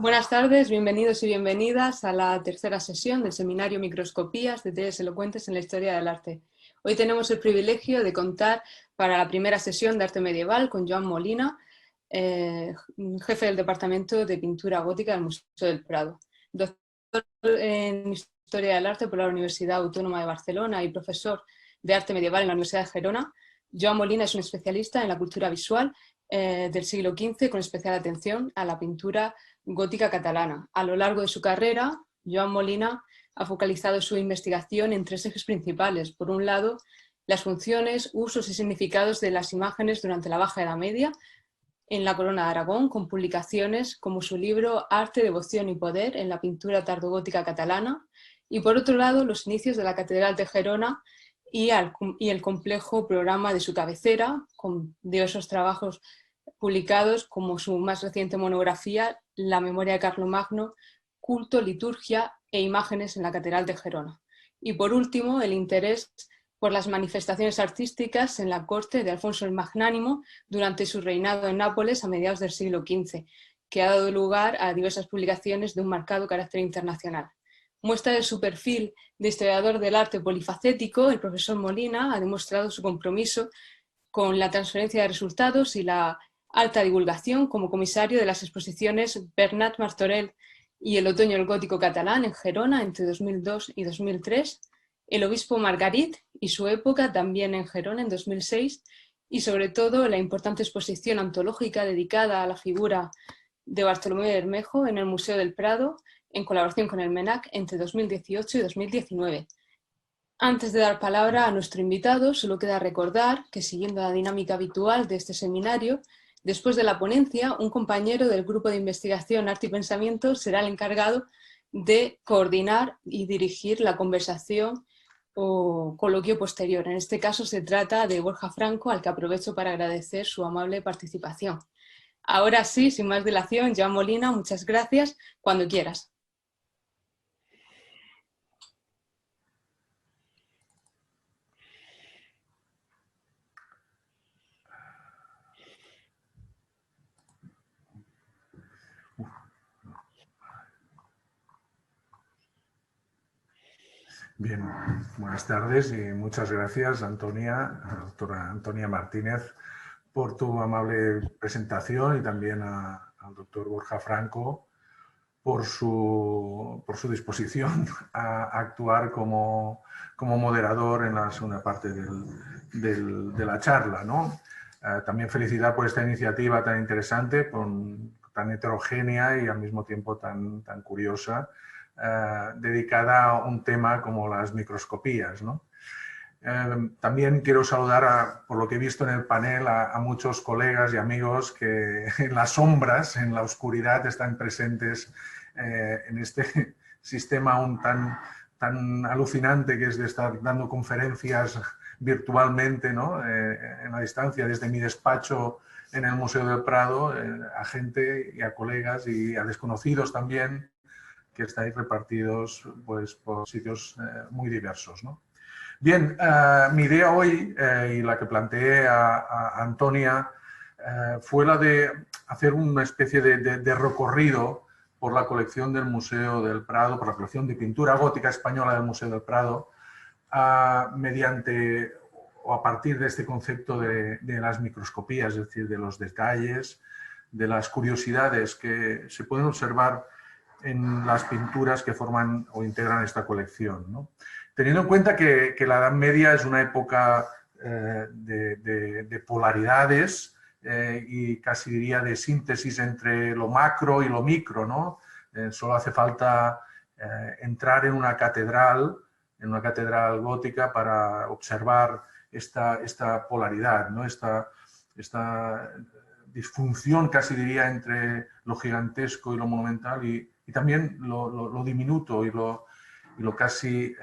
Buenas tardes, bienvenidos y bienvenidas a la tercera sesión del seminario Microscopías, detalles elocuentes en la historia del arte. Hoy tenemos el privilegio de contar para la primera sesión de arte medieval con Joan Molina, jefe del Departamento de Pintura Gótica del Museo del Prado. Doctor en Historia del Arte por la Universidad Autónoma de Barcelona y profesor de arte medieval en la Universidad de Gerona, Joan Molina es un especialista en la cultura visual del siglo XV con especial atención a la pintura gótica catalana. A lo largo de su carrera, Joan Molina ha focalizado su investigación en tres ejes principales. Por un lado, las funciones, usos y significados de las imágenes durante la Baja Edad Media en la Corona de Aragón, con publicaciones como su libro Arte, Devoción y Poder en la pintura tardogótica catalana. Y por otro lado, los inicios de la Catedral de Gerona y el complejo programa de su cabecera, con diversos trabajos publicados como su más reciente monografía, La memoria de Carlomagno, culto, liturgia e imágenes en la Catedral de Gerona. Y por último, el interés por las manifestaciones artísticas en la corte de Alfonso el Magnánimo durante su reinado en Nápoles a mediados del siglo XV, que ha dado lugar a diversas publicaciones de un marcado carácter internacional. Muestra de su perfil de historiador del arte polifacético, el profesor Molina ha demostrado su compromiso con la transferencia de resultados y la alta divulgación como comisario de las exposiciones Bernat Martorell y el otoño del gótico catalán en Gerona entre 2002 y 2003, el obispo Margarit y su época también en Gerona en 2006 y sobre todo la importante exposición antológica dedicada a la figura de Bartolomé de Bermejo en el Museo del Prado en colaboración con el MENAC entre 2018 y 2019. Antes de dar palabra a nuestro invitado, solo queda recordar que, siguiendo la dinámica habitual de este seminario, después de la ponencia, un compañero del Grupo de Investigación Arte y Pensamiento será el encargado de coordinar y dirigir la conversación o coloquio posterior. En este caso se trata de Borja Franco, al que aprovecho para agradecer su amable participación. Ahora sí, sin más dilación, Joan Molina, muchas gracias. Cuando quieras. Bien, buenas tardes y muchas gracias, Antonia, doctora Antonia Martínez, por tu amable presentación y también al doctor Borja Franco por su disposición a actuar como moderador en la segunda parte de la charla, ¿no? También felicidad por esta iniciativa tan interesante, tan heterogénea y al mismo tiempo tan curiosa, dedicada a un tema como las microscopías, ¿no? También quiero saludar, por lo que he visto en el panel, a muchos colegas y amigos que en las sombras, en la oscuridad, están presentes en este sistema aún tan alucinante que es de estar dando conferencias virtualmente, ¿no? En la distancia, desde mi despacho en el Museo del Prado, a gente y a colegas y a desconocidos también, que estáis repartidos pues, por sitios muy diversos, ¿no? Bien, mi idea hoy y la que planteé a Antonia fue la de hacer una especie de recorrido por la colección del Museo del Prado, por la colección de pintura gótica española del Museo del Prado, mediante o a partir de este concepto de las microscopías, es decir, de los detalles, de las curiosidades que se pueden observar en las pinturas que forman o integran esta colección, ¿no? Teniendo en cuenta que la Edad Media es una época de polaridades y casi diría de síntesis entre lo macro y lo micro, ¿no? Solo hace falta entrar en una catedral gótica para observar esta polaridad, ¿no? Esta disfunción casi diría entre lo gigantesco y lo monumental y también lo diminuto y lo casi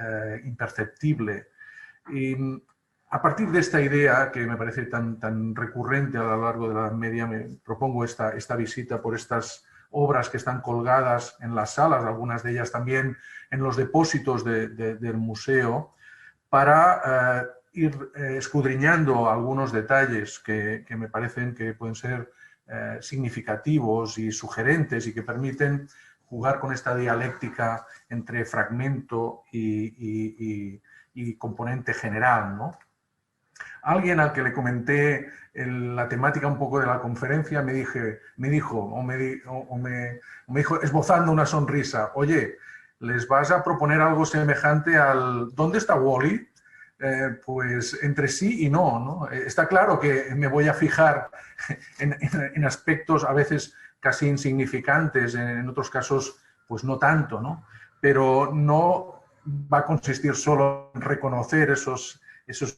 imperceptible. Y a partir de esta idea, que me parece tan recurrente a lo largo de la Edad Media, me propongo esta visita por estas obras que están colgadas en las salas, algunas de ellas también en los depósitos del museo, para ir escudriñando algunos detalles que me parecen que pueden ser significativos y sugerentes y que permiten jugar con esta dialéctica entre fragmento y componente general, ¿no? Alguien al que le comenté la temática un poco de la conferencia me dijo, esbozando una sonrisa, oye, ¿les vas a proponer algo semejante al ¿dónde está Wall-E? Pues entre sí y no, ¿no? Está claro que me voy a fijar en aspectos a veces casi insignificantes, en otros casos pues no tanto, ¿no? Pero no va a consistir solo en reconocer esos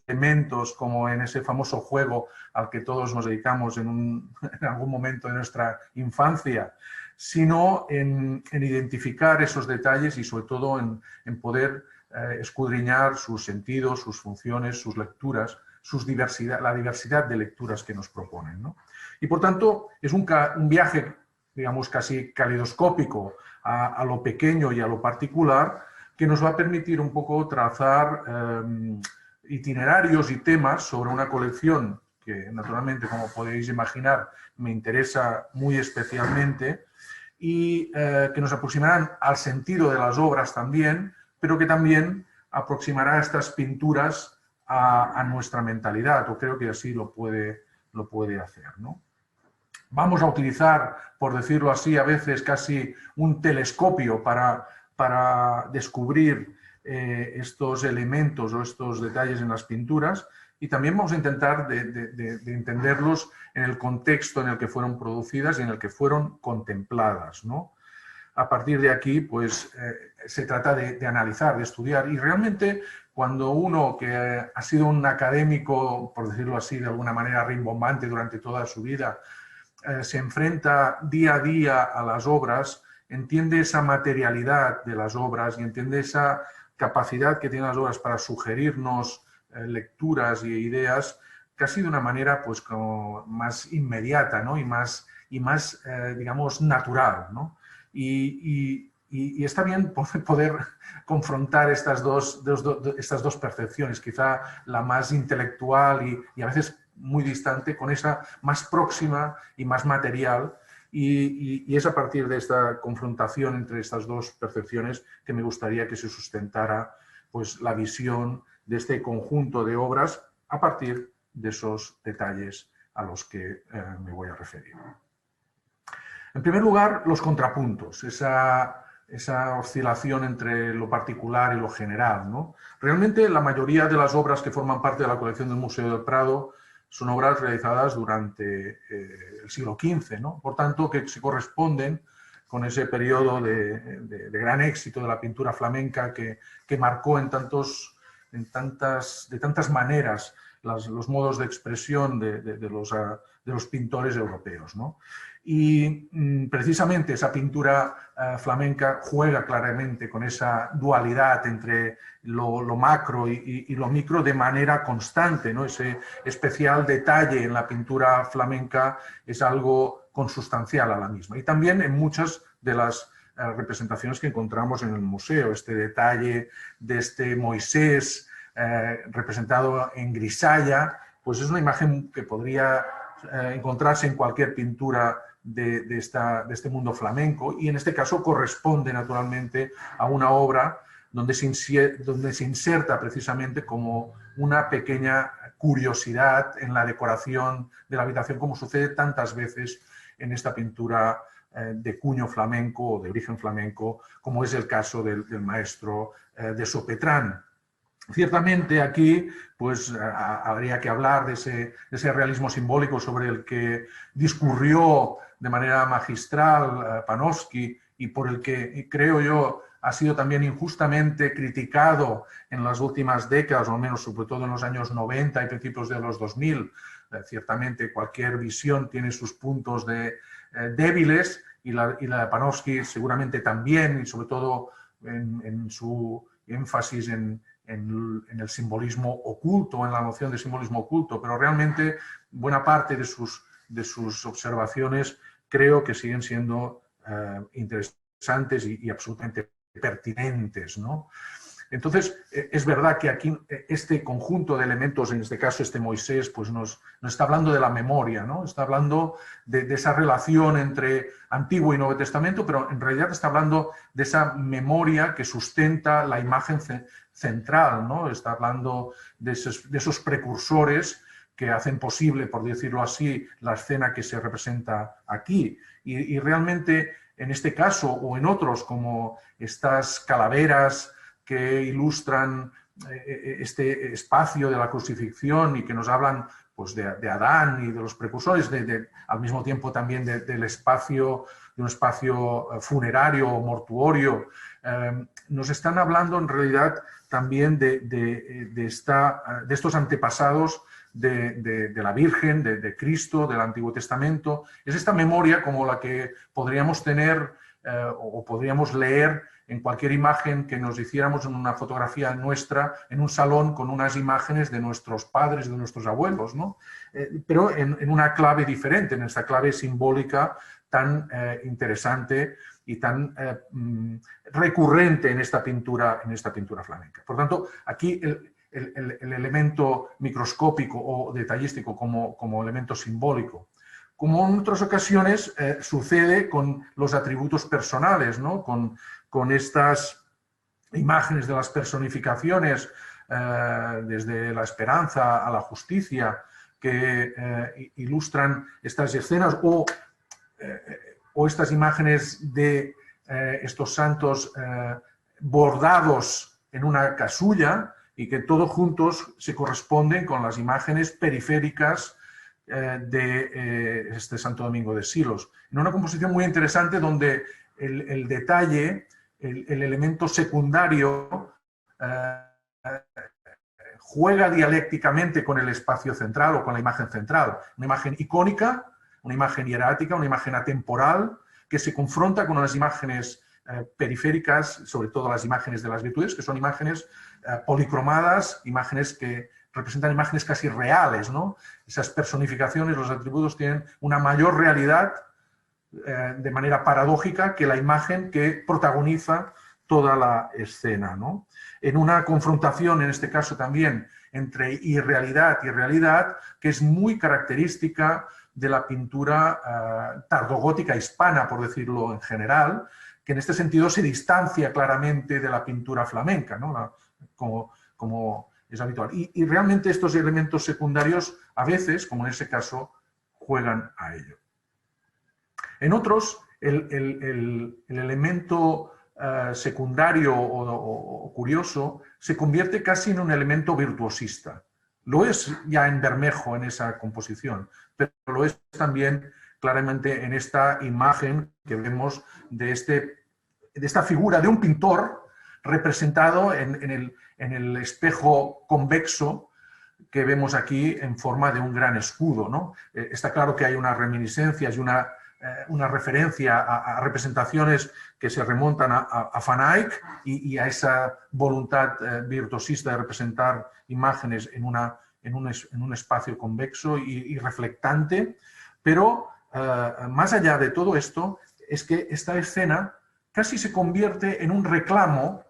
elementos como en ese famoso juego al que todos nos dedicamos en algún momento de nuestra infancia, sino en identificar esos detalles y sobre todo en poder escudriñar sus sentidos, sus funciones, sus lecturas, la diversidad de lecturas que nos proponen, ¿no? Y por tanto es un viaje, digamos, casi caleidoscópico a lo pequeño y a lo particular, que nos va a permitir un poco trazar itinerarios y temas sobre una colección que, naturalmente, como podéis imaginar, me interesa muy especialmente y que nos aproximarán al sentido de las obras también, pero que también aproximará estas pinturas a nuestra mentalidad, o creo que así lo puede hacer, ¿no? Vamos a utilizar, por decirlo así, a veces casi un telescopio para descubrir estos elementos o estos detalles en las pinturas, y también vamos a intentar de entenderlos en el contexto en el que fueron producidas y en el que fueron contempladas, ¿no? A partir de aquí, pues, se trata de analizar, de estudiar, y realmente cuando uno que ha sido un académico, por decirlo así, de alguna manera rimbombante durante toda su vida, se enfrenta día a día a las obras, entiende esa materialidad de las obras y entiende esa capacidad que tienen las obras para sugerirnos lecturas y ideas casi de una manera pues como más inmediata, ¿no? y más digamos, natural, ¿no? Y está bien poder confrontar estas dos percepciones, quizá la más intelectual y a veces muy distante, con esa más próxima y más material, y es a partir de esta confrontación entre estas dos percepciones que me gustaría que se sustentara pues, la visión de este conjunto de obras a partir de esos detalles a los que me voy a referir. En primer lugar, los contrapuntos, esa oscilación entre lo particular y lo general, ¿no? Realmente la mayoría de las obras que forman parte de la colección del Museo del Prado son obras realizadas durante el siglo XV, ¿no? Por tanto, que se corresponden con ese periodo de gran éxito de la pintura flamenca que marcó de tantas maneras los modos de expresión de los pintores europeos, ¿no? Y precisamente esa pintura flamenca juega claramente con esa dualidad entre lo macro y lo micro de manera constante, ¿no? Ese especial detalle en la pintura flamenca es algo consustancial a la misma. Y también en muchas de las representaciones que encontramos en el museo, este detalle de este Moisés representado en grisalla, pues es una imagen que podría encontrarse en cualquier pintura de este mundo flamenco, y en este caso corresponde naturalmente a una obra donde se inserta precisamente como una pequeña curiosidad en la decoración de la habitación, como sucede tantas veces en esta pintura de cuño flamenco o de origen flamenco, como es el caso del maestro de Sopetrán. Ciertamente aquí pues, habría que hablar de ese realismo simbólico sobre el que discurrió de manera magistral Panofsky y por el que, creo yo, ha sido también injustamente criticado en las últimas décadas, o al menos sobre todo en los años 90 y principios de los 2000. Ciertamente cualquier visión tiene sus puntos débiles y la de Panofsky seguramente también, y sobre todo en su énfasis en el simbolismo oculto, en la noción de simbolismo oculto, pero realmente buena parte de sus observaciones creo que siguen siendo interesantes y absolutamente pertinentes, ¿no? Entonces, es verdad que aquí este conjunto de elementos, en este caso este Moisés, pues nos está hablando de la memoria, ¿no? Está hablando de esa relación entre Antiguo y Nuevo Testamento, pero en realidad está hablando de esa memoria que sustenta la imagen central, ¿no? Está hablando de esos precursores que hacen posible, por decirlo así, la escena que se representa aquí. Y realmente, en este caso o en otros, como estas calaveras que ilustran este espacio de la crucifixión y que nos hablan pues, de Adán y de los precursores, al mismo tiempo también del espacio, de un espacio funerario o mortuorio, nos están hablando en realidad también de estos antepasados de la Virgen, de Cristo, del Antiguo Testamento. Es esta memoria como la que podríamos tener o podríamos leer en cualquier imagen que nos hiciéramos en una fotografía nuestra, en un salón con unas imágenes de nuestros padres, de nuestros abuelos, ¿no? Pero en una clave diferente, en esta clave simbólica tan interesante y tan recurrente en esta pintura flamenca. Por tanto, aquí el elemento microscópico o detallístico como elemento simbólico. Como en otras ocasiones sucede con los atributos personales, ¿no? Con estas imágenes de las personificaciones, desde la esperanza a la justicia, que ilustran estas escenas, o estas imágenes de estos santos bordados en una casulla, y que todos juntos se corresponden con las imágenes periféricas de este Santo Domingo de Silos. En una composición muy interesante donde el detalle, el elemento secundario, juega dialécticamente con el espacio central o con la imagen central. Una imagen icónica, una imagen hierática, una imagen atemporal, que se confronta con unas imágenes periféricas, sobre todo las imágenes de las virtudes, que son imágenes policromadas, imágenes que representan imágenes casi reales, ¿no? Esas personificaciones, los atributos tienen una mayor realidad de manera paradójica que la imagen que protagoniza toda la escena, ¿no? En una confrontación, en este caso también, entre irrealidad y realidad, que es muy característica de la pintura tardogótica hispana, por decirlo en general, que en este sentido se distancia claramente de la pintura flamenca, ¿no? Como es habitual. Y realmente estos elementos secundarios, a veces, como en ese caso, juegan a ello. En otros, el elemento secundario o curioso se convierte casi en un elemento virtuosista. Lo es ya en Bermejo, en esa composición, pero lo es también claramente en esta imagen que vemos de esta figura de un pintor representado en el espejo convexo que vemos aquí en forma de un gran escudo, ¿no? Está claro que hay unas reminiscencias y una referencia a representaciones que se remontan a Van Eyck y a esa voluntad virtuosista de representar imágenes en un espacio convexo y reflectante, pero más allá de todo esto, es que esta escena casi se convierte en un reclamo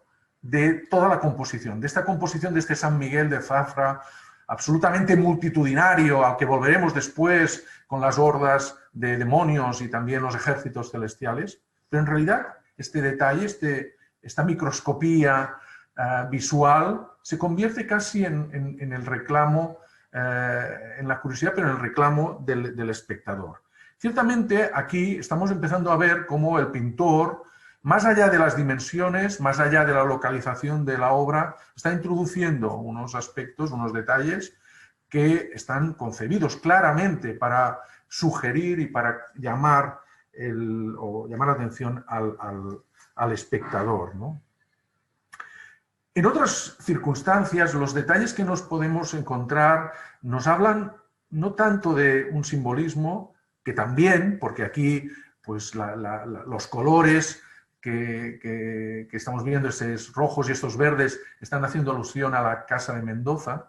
de toda la composición, de esta composición de este San Miguel de Zafra, absolutamente multitudinario, al que volveremos después con las hordas de demonios y también los ejércitos celestiales. Pero en realidad este detalle, esta microscopía visual, se convierte casi en el reclamo, en la curiosidad, pero en el reclamo del espectador. Ciertamente aquí estamos empezando a ver cómo el pintor, más allá de las dimensiones, más allá de la localización de la obra, está introduciendo unos aspectos, unos detalles que están concebidos claramente para sugerir y para llamar la atención al espectador, ¿no? En otras circunstancias, los detalles que nos podemos encontrar nos hablan no tanto de un simbolismo, que también, porque aquí pues, los colores que estamos viendo, estos rojos y estos verdes, están haciendo alusión a la Casa de Mendoza,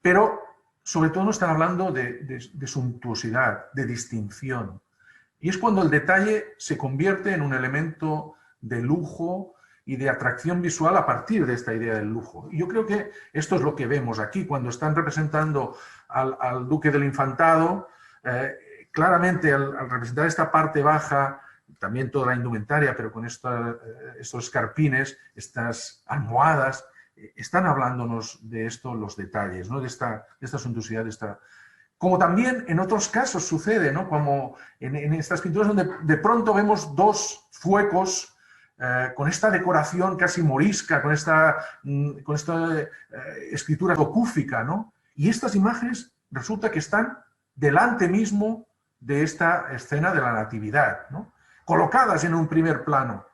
pero sobre todo nos están hablando de suntuosidad, de distinción. Y es cuando el detalle se convierte en un elemento de lujo y de atracción visual a partir de esta idea del lujo. Y yo creo que esto es lo que vemos aquí, cuando están representando al duque del infantado, claramente al representar esta parte baja, también toda la indumentaria, pero con estos escarpines, estas almohadas, están hablándonos de esto, los detalles, ¿no? de esta suntuosidad, como también en otros casos sucede, ¿no? Como en estas pinturas donde de pronto vemos dos fuecos con esta decoración casi morisca, con esta escritura tocúfica, ¿no? Y estas imágenes resulta que están delante mismo de esta escena de la Natividad, ¿no? Colocadas en un primer plano.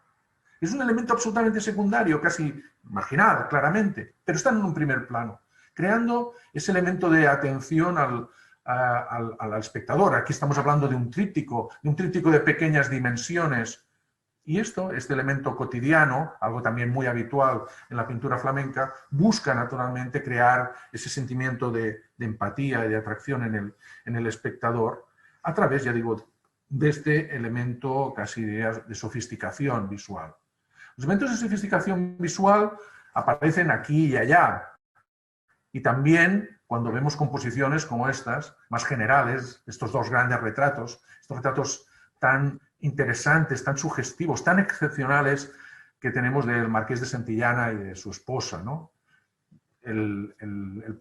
Es un elemento absolutamente secundario, casi marginal, claramente, pero están en un primer plano, creando ese elemento de atención al espectador. Aquí estamos hablando de un tríptico de pequeñas dimensiones. Y este elemento cotidiano, algo también muy habitual en la pintura flamenca, busca naturalmente crear ese sentimiento de empatía y de atracción en el espectador a través, ya digo, de este elemento casi de sofisticación visual. Los elementos de sofisticación visual aparecen aquí y allá. Y también cuando vemos composiciones como estas, más generales, estos dos grandes retratos, estos retratos tan interesantes, tan sugestivos, tan excepcionales que tenemos del Marqués de Santillana y de su esposa, ¿no? La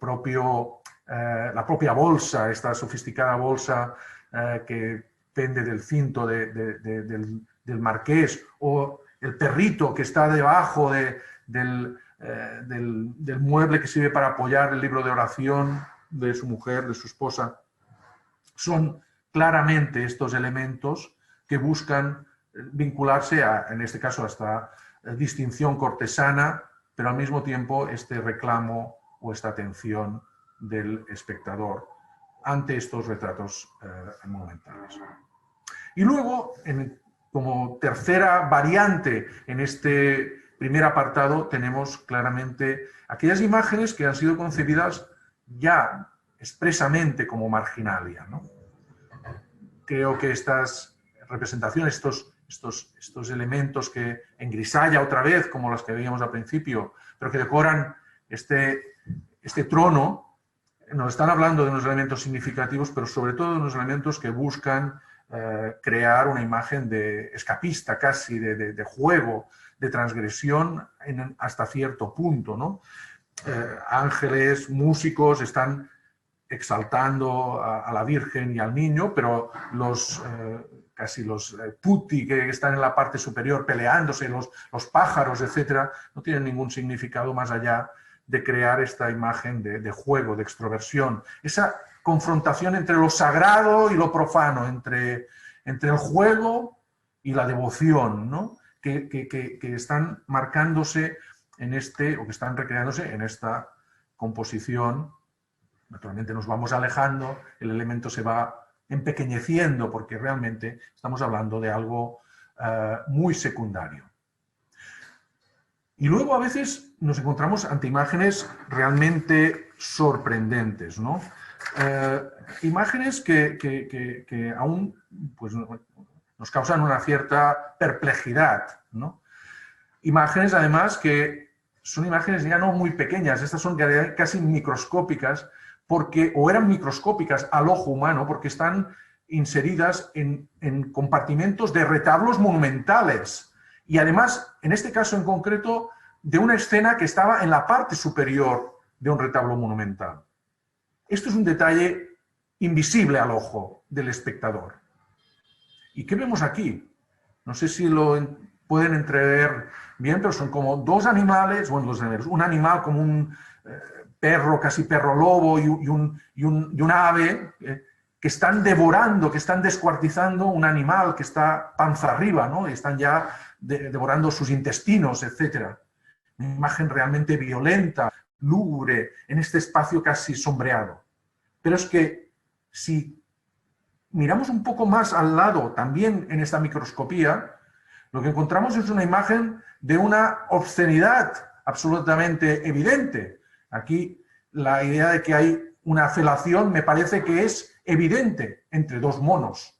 propia bolsa, esta sofisticada bolsa que pende del cinto del Marqués, o el perrito que está debajo del mueble que sirve para apoyar el libro de oración de su mujer, de su esposa. Son claramente estos elementos que buscan vincularse en este caso, a esta distinción cortesana, pero al mismo tiempo este reclamo o esta atención del espectador ante estos retratos monumentales. Y luego, como tercera variante en este primer apartado, tenemos claramente aquellas imágenes que han sido concebidas ya expresamente como marginalia, ¿no? Creo que estas representaciones, estos elementos que engrisalla otra vez, como las que veíamos al principio, pero que decoran este trono, nos están hablando de unos elementos significativos, pero sobre todo de unos elementos que buscan crear una imagen de escapista casi, de juego, de transgresión hasta cierto punto, ¿no? Ángeles, músicos están exaltando a la Virgen y al niño, pero casi los putti que están en la parte superior peleándose, los pájaros, etcétera, no tienen ningún significado más allá de crear esta imagen de juego, de extroversión, esa confrontación entre lo sagrado y lo profano, entre el juego y la devoción, ¿no? que están marcándose o que están recreándose en esta composición. Naturalmente nos vamos alejando, el elemento se va empequeñeciendo porque realmente estamos hablando de algo muy secundario. Y luego a veces nos encontramos ante imágenes realmente sorprendentes, ¿no? Imágenes que aún pues, nos causan una cierta perplejidad, ¿no? Imágenes además que son imágenes ya no muy pequeñas, estas son casi microscópicas, o eran microscópicas al ojo humano porque están inseridas en compartimentos de retablos monumentales y además, en este caso en concreto, de una escena que estaba en la parte superior de un retablo monumental. Esto es un detalle invisible al ojo del espectador. ¿Y qué vemos aquí? No sé si lo pueden entrever bien, pero son como dos animales, bueno, un animal como un perro, casi perro lobo y un ave que están devorando, que están descuartizando un animal que está panza arriba, ¿no? Y están ya devorando sus intestinos, etc. Una imagen realmente violenta, lúgubre, en este espacio casi sombreado. Pero es que si miramos un poco más al lado, también en esta microscopía, lo que encontramos es una imagen de una obscenidad absolutamente evidente. Aquí la idea de que hay una felación me parece que es evidente entre dos monos,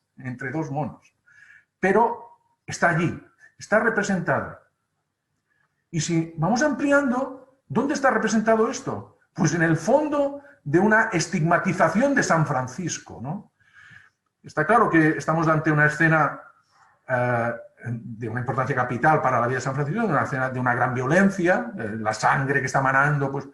pero está allí, está representada. Y si vamos ampliando, ¿dónde está representado esto? Pues en el fondo de una estigmatización de San Francisco, ¿no? Está claro que estamos ante una escena de una importancia capital para la vida de San Francisco, una escena de una gran violencia, la sangre que está manando, pues,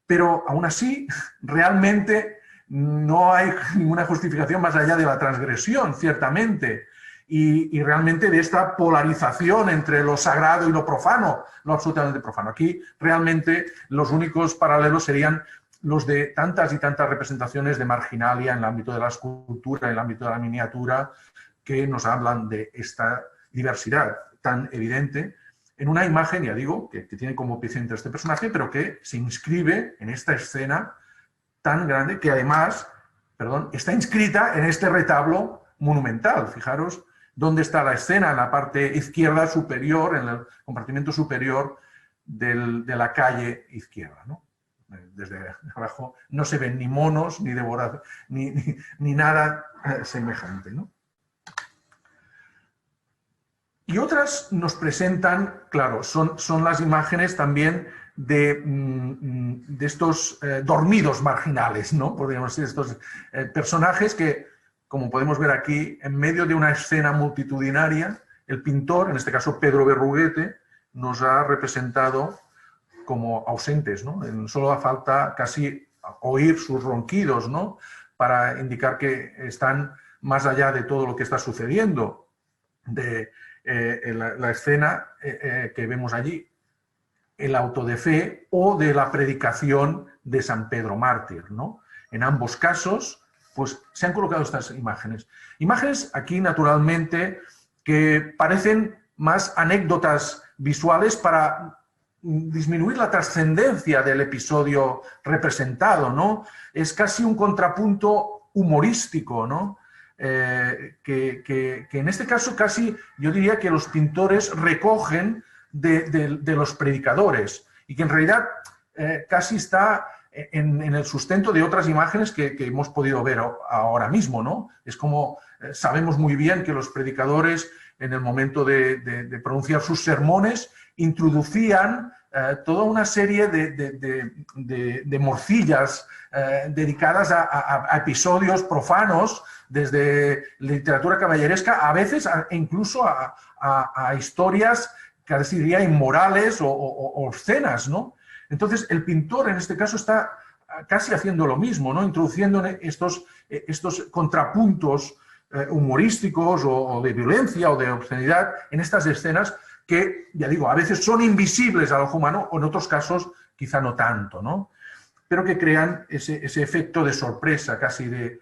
pero aún así, realmente no hay ninguna justificación más allá de la transgresión, ciertamente, y realmente de esta polarización entre lo sagrado y lo profano, lo absolutamente profano. Aquí realmente los únicos paralelos serían los de tantas y tantas representaciones de marginalia en el ámbito de la escultura, en el ámbito de la miniatura, que nos hablan de esta diversidad tan evidente en una imagen, ya digo, que tiene como epicentro este personaje, pero que se inscribe en esta escena tan grande que además, perdón, está inscrita en este retablo monumental. Fijaros dónde está la escena, en la parte izquierda superior, en el compartimento superior de la calle izquierda, ¿no? Desde abajo no se ven ni monos, ni devoradores, ni nada semejante, ¿no? Y otras nos presentan, claro, son las imágenes también de estos dormidos marginales, ¿no? Podríamos decir, estos personajes que, como podemos ver aquí, en medio de una escena multitudinaria, el pintor, en este caso Pedro Berruguete, nos ha representado como ausentes, ¿no? Solo hace falta casi oír sus ronquidos, ¿no? Para indicar que están más allá de todo lo que está sucediendo, de la escena que vemos allí, el auto de fe o de la predicación de San Pedro Mártir, ¿no? En ambos casos, pues se han colocado estas imágenes. Imágenes aquí, naturalmente, que parecen más anécdotas visuales para disminuir la trascendencia del episodio representado, ¿no? Es casi un contrapunto humorístico, ¿no? Que en este caso casi yo diría que los pintores recogen de los predicadores y que en realidad casi está en el sustento de otras imágenes que hemos podido ver ahora mismo, ¿no? Es como sabemos muy bien que los predicadores en el momento de pronunciar sus sermones introducían toda una serie de morcillas dedicadas a episodios profanos, desde literatura caballeresca, a veces incluso a historias, casi diría, inmorales o obscenas, ¿no? Entonces, el pintor en este caso está casi haciendo lo mismo, ¿no? Introduciendo estos contrapuntos humorísticos o de violencia o de obscenidad en estas escenas que, ya digo, a veces son invisibles al ojo humano o en otros casos quizá no tanto, ¿no? Pero que crean ese efecto de sorpresa, casi de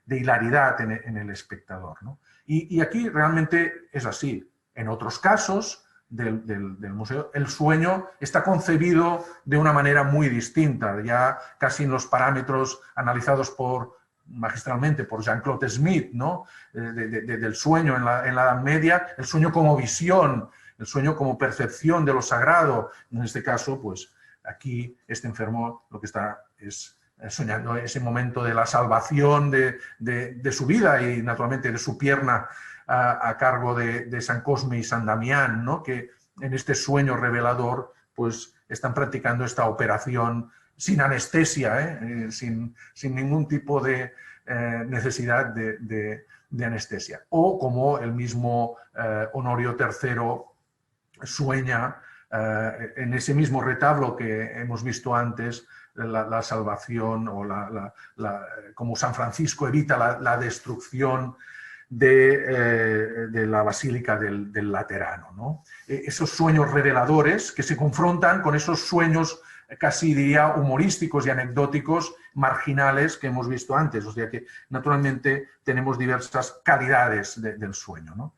hilaridad en el espectador, ¿no? Y aquí realmente es así. En otros casos del museo, el sueño está concebido de una manera muy distinta, ya casi en los parámetros analizados magistralmente por Jean-Claude Smith, ¿no? Del sueño en la Edad Media, el sueño como visión, el sueño como percepción de lo sagrado. En este caso, pues aquí este enfermo lo que está es soñando ese momento de la salvación de su vida y naturalmente de su pierna a cargo de San Cosme y San Damián, ¿no? Que en este sueño revelador pues están practicando esta operación sin anestesia, sin ningún tipo de necesidad de anestesia. O como el mismo Honorio III sueña en ese mismo retablo que hemos visto antes, la salvación o como San Francisco evita la destrucción de la Basílica del Laterano, ¿no? Esos sueños reveladores que se confrontan con esos sueños casi diría humorísticos y anecdóticos marginales que hemos visto antes. O sea que naturalmente tenemos diversas calidades del sueño, ¿no?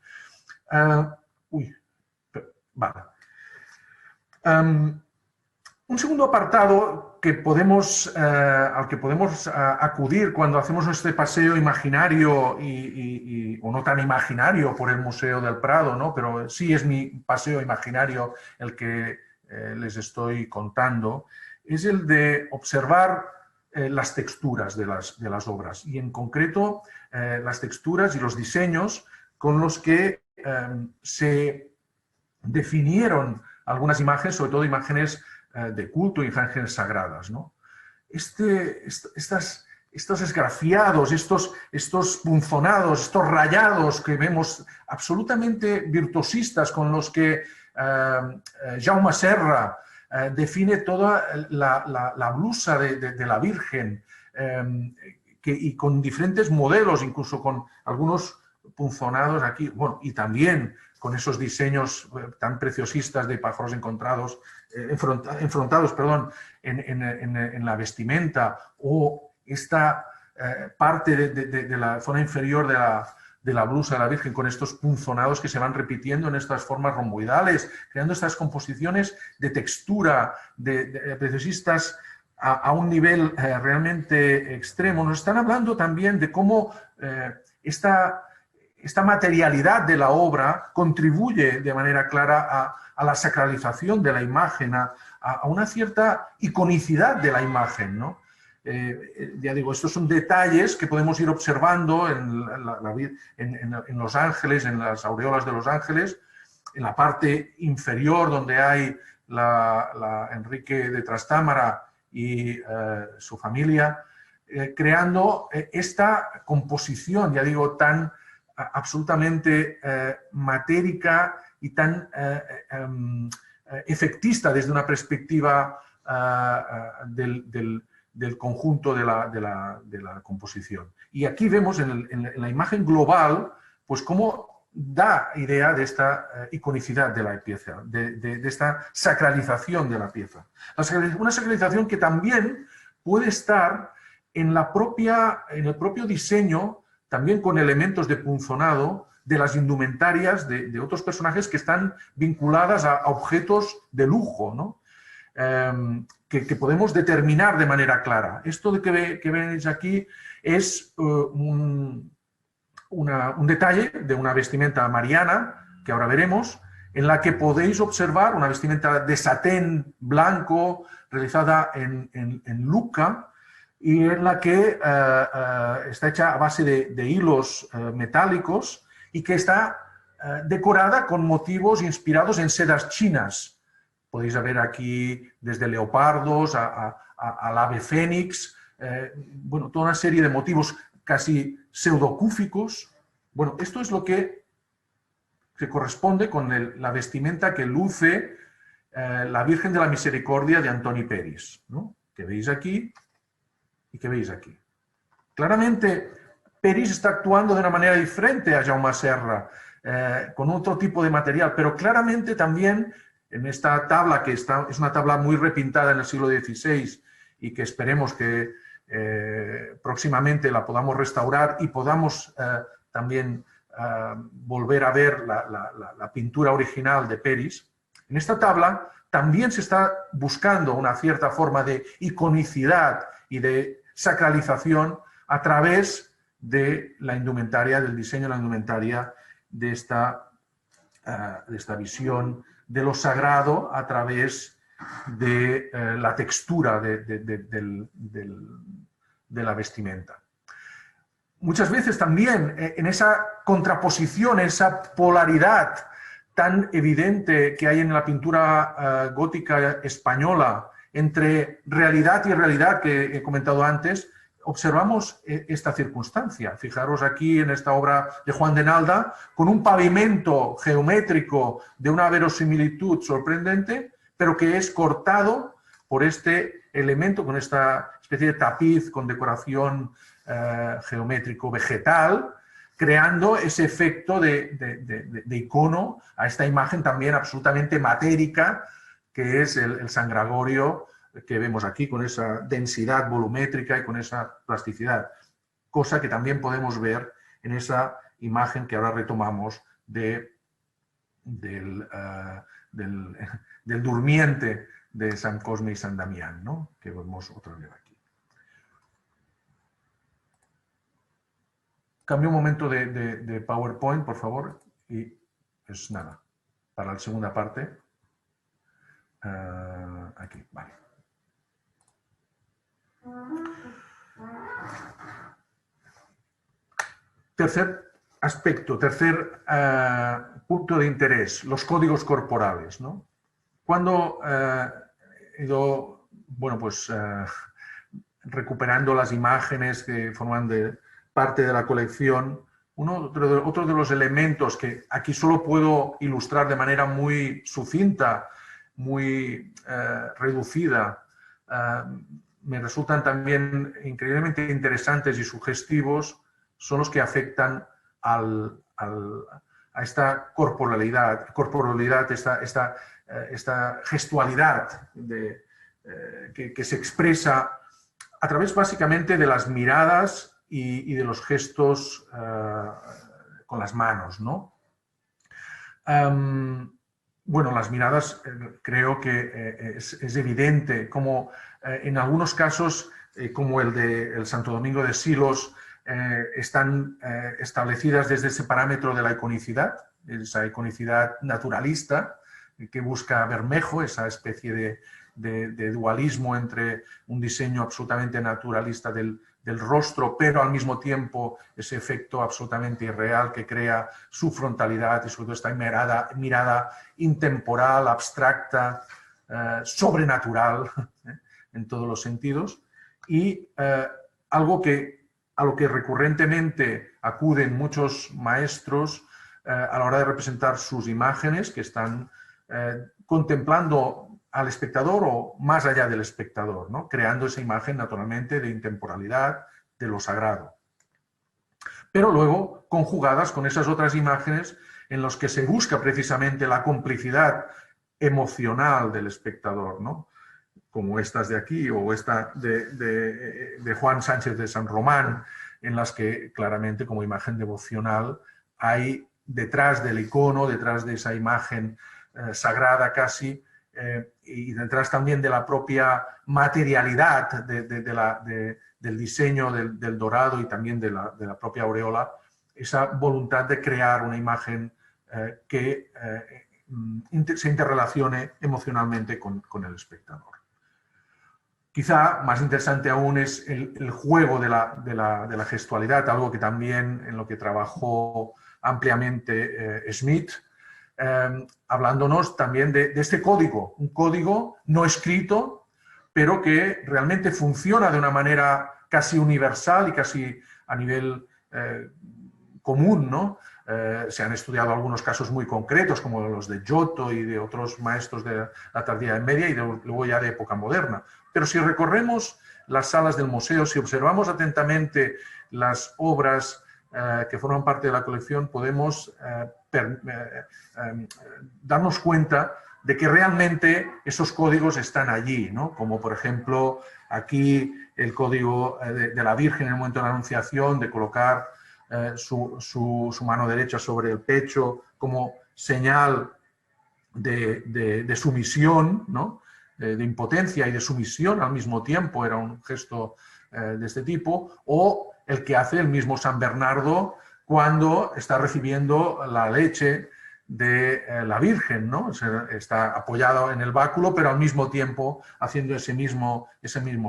Vale. Un segundo apartado al que podemos acudir cuando hacemos este paseo imaginario o no tan imaginario por el Museo del Prado, ¿no? Pero sí es mi paseo imaginario el que les estoy contando, es el de observar las texturas de las obras y en concreto las texturas y los diseños con los que se definieron algunas imágenes, sobre todo imágenes de culto, imágenes sagradas, ¿no? Estos esgrafiados, estos punzonados, estos rayados que vemos absolutamente virtuosistas con los que Jaume Serra define toda la blusa de la Virgen y con diferentes modelos, incluso con algunos punzonados aquí, bueno, y también con esos diseños tan preciosistas de pájaros encontrados, enfrontados, perdón, en la vestimenta, o esta parte de la zona inferior de la blusa de la Virgen con estos punzonados que se van repitiendo en estas formas romboidales, creando estas composiciones de textura, de preciosistas a un nivel realmente extremo. Nos están hablando también de cómo esta materialidad de la obra contribuye de manera clara a la sacralización de la imagen, a una cierta iconicidad de la imagen, ¿no? Ya digo, estos son detalles que podemos ir observando en los ángeles, en las aureolas de los ángeles, en la parte inferior donde hay la Enrique de Trastámara y su familia, creando esta composición, ya digo, tan absolutamente matérica y tan efectista desde una perspectiva del conjunto de la composición. Y aquí vemos en la imagen global, pues cómo da idea de esta iconicidad de la pieza, de esta sacralización de la pieza. Una sacralización que también puede estar en el propio diseño, también con elementos de punzonado, de las indumentarias de otros personajes que están vinculadas a objetos de lujo, ¿no? Que podemos determinar de manera clara. Esto que veis aquí es un detalle de una vestimenta mariana, que ahora veremos, en la que podéis observar una vestimenta de satén blanco realizada en Lucca, y en la que está hecha a base de hilos metálicos y que está decorada con motivos inspirados en sedas chinas. Podéis ver aquí desde leopardos al ave fénix, bueno, toda una serie de motivos casi pseudocúficos. Bueno, esto es lo que se corresponde con la vestimenta que luce la Virgen de la Misericordia de Antoni Peris, ¿no? Que veis aquí y que veis aquí. Claramente, Peris está actuando de una manera diferente a Jaume Serra, con otro tipo de material, pero claramente también en esta tabla, que es una tabla muy repintada en el siglo XVI y que esperemos que próximamente la podamos restaurar y podamos también volver a ver la pintura original de Peris, en esta tabla también se está buscando una cierta forma de iconicidad y de sacralización a través de la indumentaria, del diseño de la indumentaria de esta visión de lo sagrado a través de la textura de la vestimenta. Muchas veces también en esa contraposición, esa polaridad tan evidente que hay en la pintura gótica española entre realidad y irrealidad que he comentado antes, observamos esta circunstancia. Fijaros aquí en esta obra de Juan de Nalda, con un pavimento geométrico de una verosimilitud sorprendente, pero que es cortado por este elemento, con esta especie de tapiz con decoración geométrico vegetal, creando ese efecto de icono a esta imagen también absolutamente matérica, que es el San Gregorio que vemos aquí, con esa densidad volumétrica y con esa plasticidad, cosa que también podemos ver en esa imagen que ahora retomamos del durmiente de San Cosme y San Damián, ¿no? Que vemos otra vez aquí. Cambio un momento de PowerPoint, por favor, y pues nada, para la segunda parte. Aquí, vale. Tercer aspecto, tercer punto de interés, los códigos corporales, ¿no? Cuando he ido, bueno, pues recuperando las imágenes que forman parte de la colección, otro de los elementos que aquí solo puedo ilustrar de manera muy sucinta, muy reducida, me resultan también increíblemente interesantes y sugestivos, son los que afectan a esta corporalidad, esta gestualidad que se expresa a través básicamente de las miradas y de los gestos con las manos, ¿no? Bueno, las miradas creo que es evidente como en algunos casos, como el de el Santo Domingo de Silos, están establecidas desde ese parámetro de la iconicidad, esa iconicidad naturalista que busca Bermejo, esa especie de dualismo entre un diseño absolutamente naturalista del rostro, pero al mismo tiempo ese efecto absolutamente irreal que crea su frontalidad y sobre todo esta mirada intemporal, abstracta, sobrenatural, en todos los sentidos, y algo a lo que recurrentemente acuden muchos maestros a la hora de representar sus imágenes, que están contemplando al espectador o más allá del espectador, ¿no? Creando esa imagen naturalmente de intemporalidad, de lo sagrado. Pero luego conjugadas con esas otras imágenes en las que se busca precisamente la complicidad emocional del espectador, ¿no? Como estas de aquí o esta de Juan Sánchez de San Román, en las que claramente como imagen devocional hay detrás del icono, detrás de esa imagen sagrada casi, y detrás también de la propia materialidad del diseño del dorado y también de la propia aureola, esa voluntad de crear una imagen que se interrelacione emocionalmente con el espectador. Quizá más interesante aún es el juego de la gestualidad, algo que también en lo que trabajó ampliamente Smith, hablándonos también de este código, un código no escrito, pero que realmente funciona de una manera casi universal y casi a nivel común, ¿no? Se han estudiado algunos casos muy concretos, como los de Giotto y de otros maestros de la tardía media y luego ya de época moderna. Pero si recorremos las salas del museo, si observamos atentamente las obras que forman parte de la colección, podemos darnos cuenta de que realmente esos códigos están allí, ¿no? Como por ejemplo aquí el código de la Virgen en el momento de la Anunciación, de colocar su mano derecha sobre el pecho como señal de sumisión, ¿no? De impotencia y de sumisión al mismo tiempo, era un gesto de este tipo, o el que hace el mismo San Bernardo cuando está recibiendo la leche de la Virgen, ¿no? Está apoyado en el báculo, pero al mismo tiempo haciendo ese mismo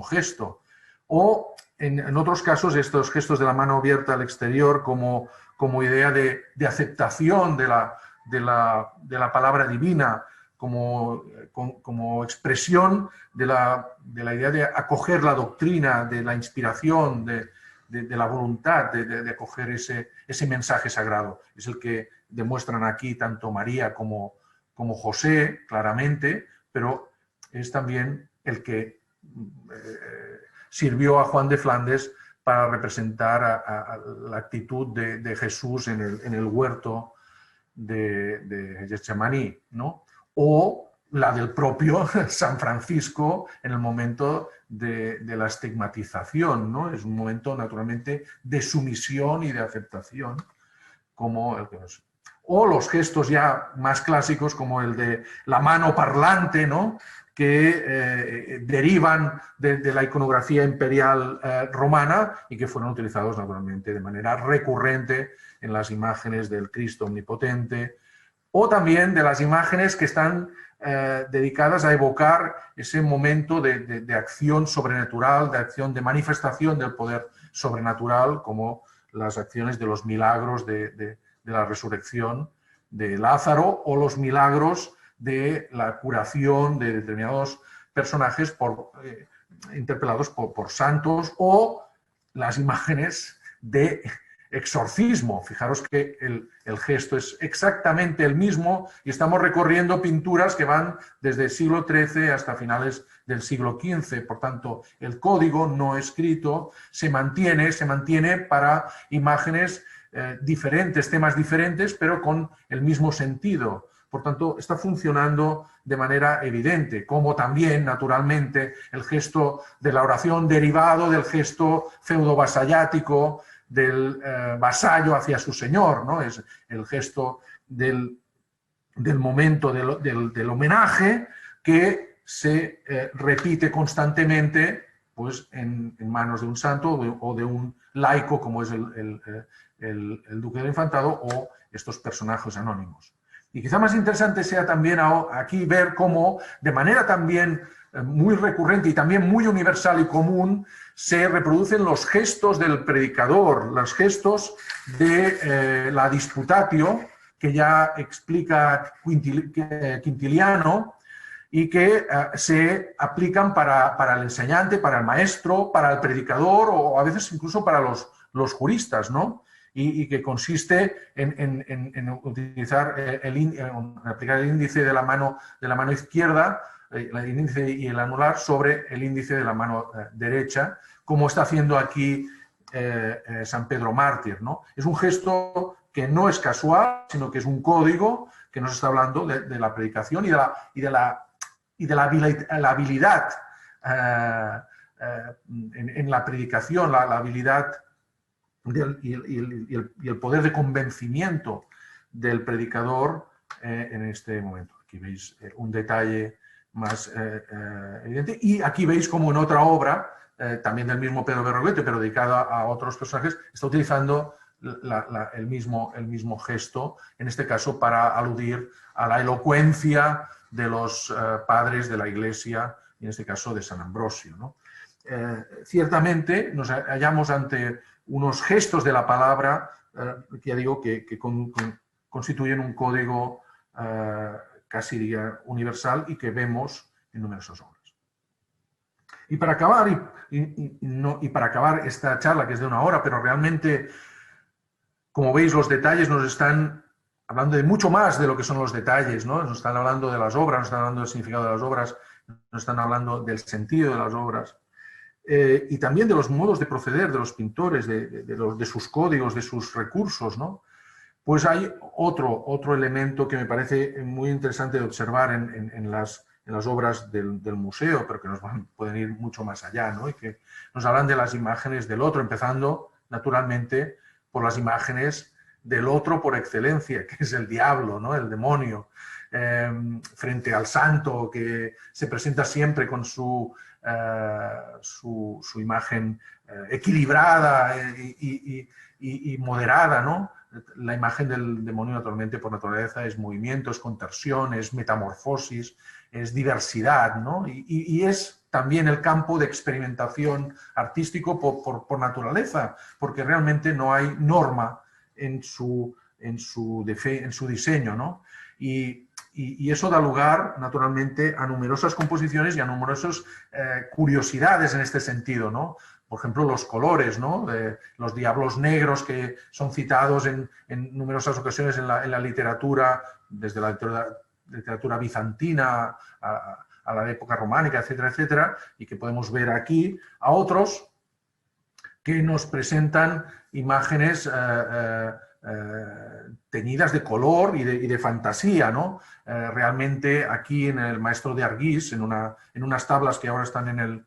gesto. O en otros casos, estos gestos de la mano abierta al exterior como idea de aceptación de la palabra divina, como expresión de la idea de acoger la doctrina, de la inspiración, de la voluntad de acoger ese mensaje sagrado. Es el que demuestran aquí tanto María como José, claramente, pero es también el que sirvió a Juan de Flandes para representar a la actitud de Jesús en el huerto de Getsemaní, ¿no? O la del propio San Francisco en el momento de la estigmatización, ¿no? Es un momento naturalmente de sumisión y de aceptación, como el que nos... O los gestos ya más clásicos como el de la mano parlante, ¿no? Que derivan de la iconografía imperial romana y que fueron utilizados naturalmente de manera recurrente en las imágenes del Cristo omnipotente, o también de las imágenes que están dedicadas a evocar ese momento de acción sobrenatural, de acción de manifestación del poder sobrenatural, como las acciones de los milagros de la resurrección de Lázaro o los milagros de la curación de determinados personajes interpelados por santos, o las imágenes de exorcismo. Fijaros que el gesto es exactamente el mismo y estamos recorriendo pinturas que van desde el siglo XIII hasta finales del siglo XV. Por tanto, el código no escrito se mantiene para imágenes diferentes, temas diferentes, pero con el mismo sentido. Por tanto, está funcionando de manera evidente, como también, naturalmente, el gesto de la oración derivado del gesto feudo-vasallático del vasallo hacia su señor, ¿no? Es el gesto del momento del homenaje que se repite constantemente, pues, en manos de un santo o de un laico, como es el duque del Infantado, o estos personajes anónimos. Y quizá más interesante sea también aquí ver cómo, de manera también muy recurrente y también muy universal y común, se reproducen los gestos del predicador, los gestos de la disputatio, que ya explica Quintiliano, y que se aplican para el enseñante, para el maestro, para el predicador, o a veces incluso para los juristas, ¿no? Y que consiste en utilizar en aplicar el índice de la mano izquierda, el índice y el anular, sobre el índice de la mano derecha, como está haciendo aquí San Pedro Mártir, ¿no? Es un gesto que no es casual, sino que es un código que nos está hablando de la predicación y de la habilidad en la predicación, la habilidad y el poder de convencimiento del predicador en este momento. Aquí veis un detalle más evidente, y aquí veis como en otra obra, también del mismo Pedro Berruguete, pero dedicada a otros personajes, está utilizando el mismo gesto, en este caso para aludir a la elocuencia de los padres de la Iglesia, y en este caso de San Ambrosio, ¿no? Ciertamente nos hallamos ante unos gestos de la palabra, que ya digo, que constituyen un código casi diría universal, y que vemos en numerosas obras. Y para acabar esta charla, que es de 1 hora, pero realmente, como veis, los detalles nos están hablando de mucho más de lo que son los detalles, ¿no? Nos están hablando de las obras, nos están hablando del significado de las obras, nos están hablando del sentido de las obras, y también de los modos de proceder de los pintores, de sus códigos, de sus recursos, ¿no? Pues hay otro elemento que me parece muy interesante de observar en las obras del museo, pero que pueden ir mucho más allá, ¿no? Y que nos hablan de las imágenes del otro, empezando, naturalmente, por las imágenes del otro por excelencia, que es el diablo, ¿no? El demonio, frente al santo, que se presenta siempre con su imagen equilibrada y moderada, ¿no? La imagen del demonio, naturalmente, por naturaleza, es movimiento, es conversión, es metamorfosis, es diversidad, ¿no? Y es también el campo de experimentación artístico por naturaleza, porque realmente no hay norma en su diseño, ¿no? Y eso da lugar, naturalmente, a numerosas composiciones y a numerosas curiosidades en este sentido, ¿no? Por ejemplo, los colores, ¿no? Los diablos negros, que son citados en numerosas ocasiones en la literatura, desde la literatura bizantina a la época románica, etcétera, etcétera, y que podemos ver aquí, a otros que nos presentan imágenes teñidas de color y de fantasía, ¿no? Realmente aquí en el Maestro de Arguís, en unas tablas que ahora están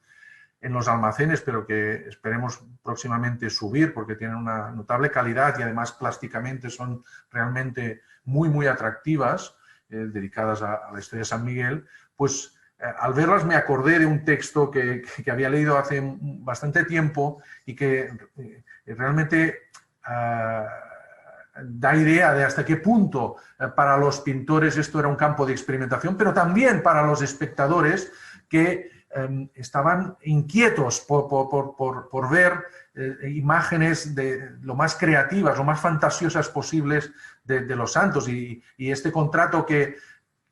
en los almacenes, pero que esperemos próximamente subir, porque tienen una notable calidad y además plásticamente son realmente muy, muy atractivas, dedicadas a la historia de San Miguel, pues al verlas me acordé de un texto que había leído hace bastante tiempo y que realmente da idea de hasta qué punto para los pintores esto era un campo de experimentación, pero también para los espectadores que estaban inquietos por ver imágenes de lo más creativas, lo más fantasiosas posibles de los santos, y este contrato que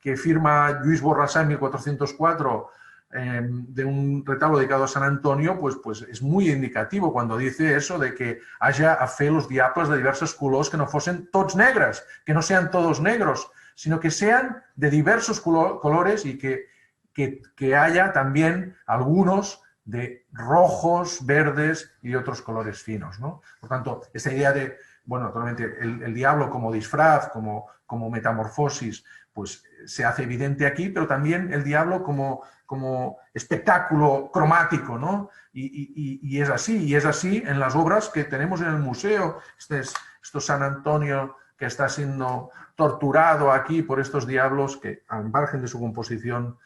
que firma Lluís Borrassà en 1404 de un retablo dedicado a San Antonio, pues es muy indicativo cuando dice eso de que haya a fer los diables de diversos colors que no fuesen tots negres, que no sean todos negros, sino que sean de diversos colores y que haya también algunos de rojos, verdes y de otros colores finos, ¿no? Por tanto, esta idea de, bueno, naturalmente el diablo como disfraz, como metamorfosis, pues se hace evidente aquí, pero también el diablo como espectáculo cromático, ¿no? Y es así en las obras que tenemos en el museo. Esto San Antonio que está siendo torturado aquí por estos diablos que, al margen de su composición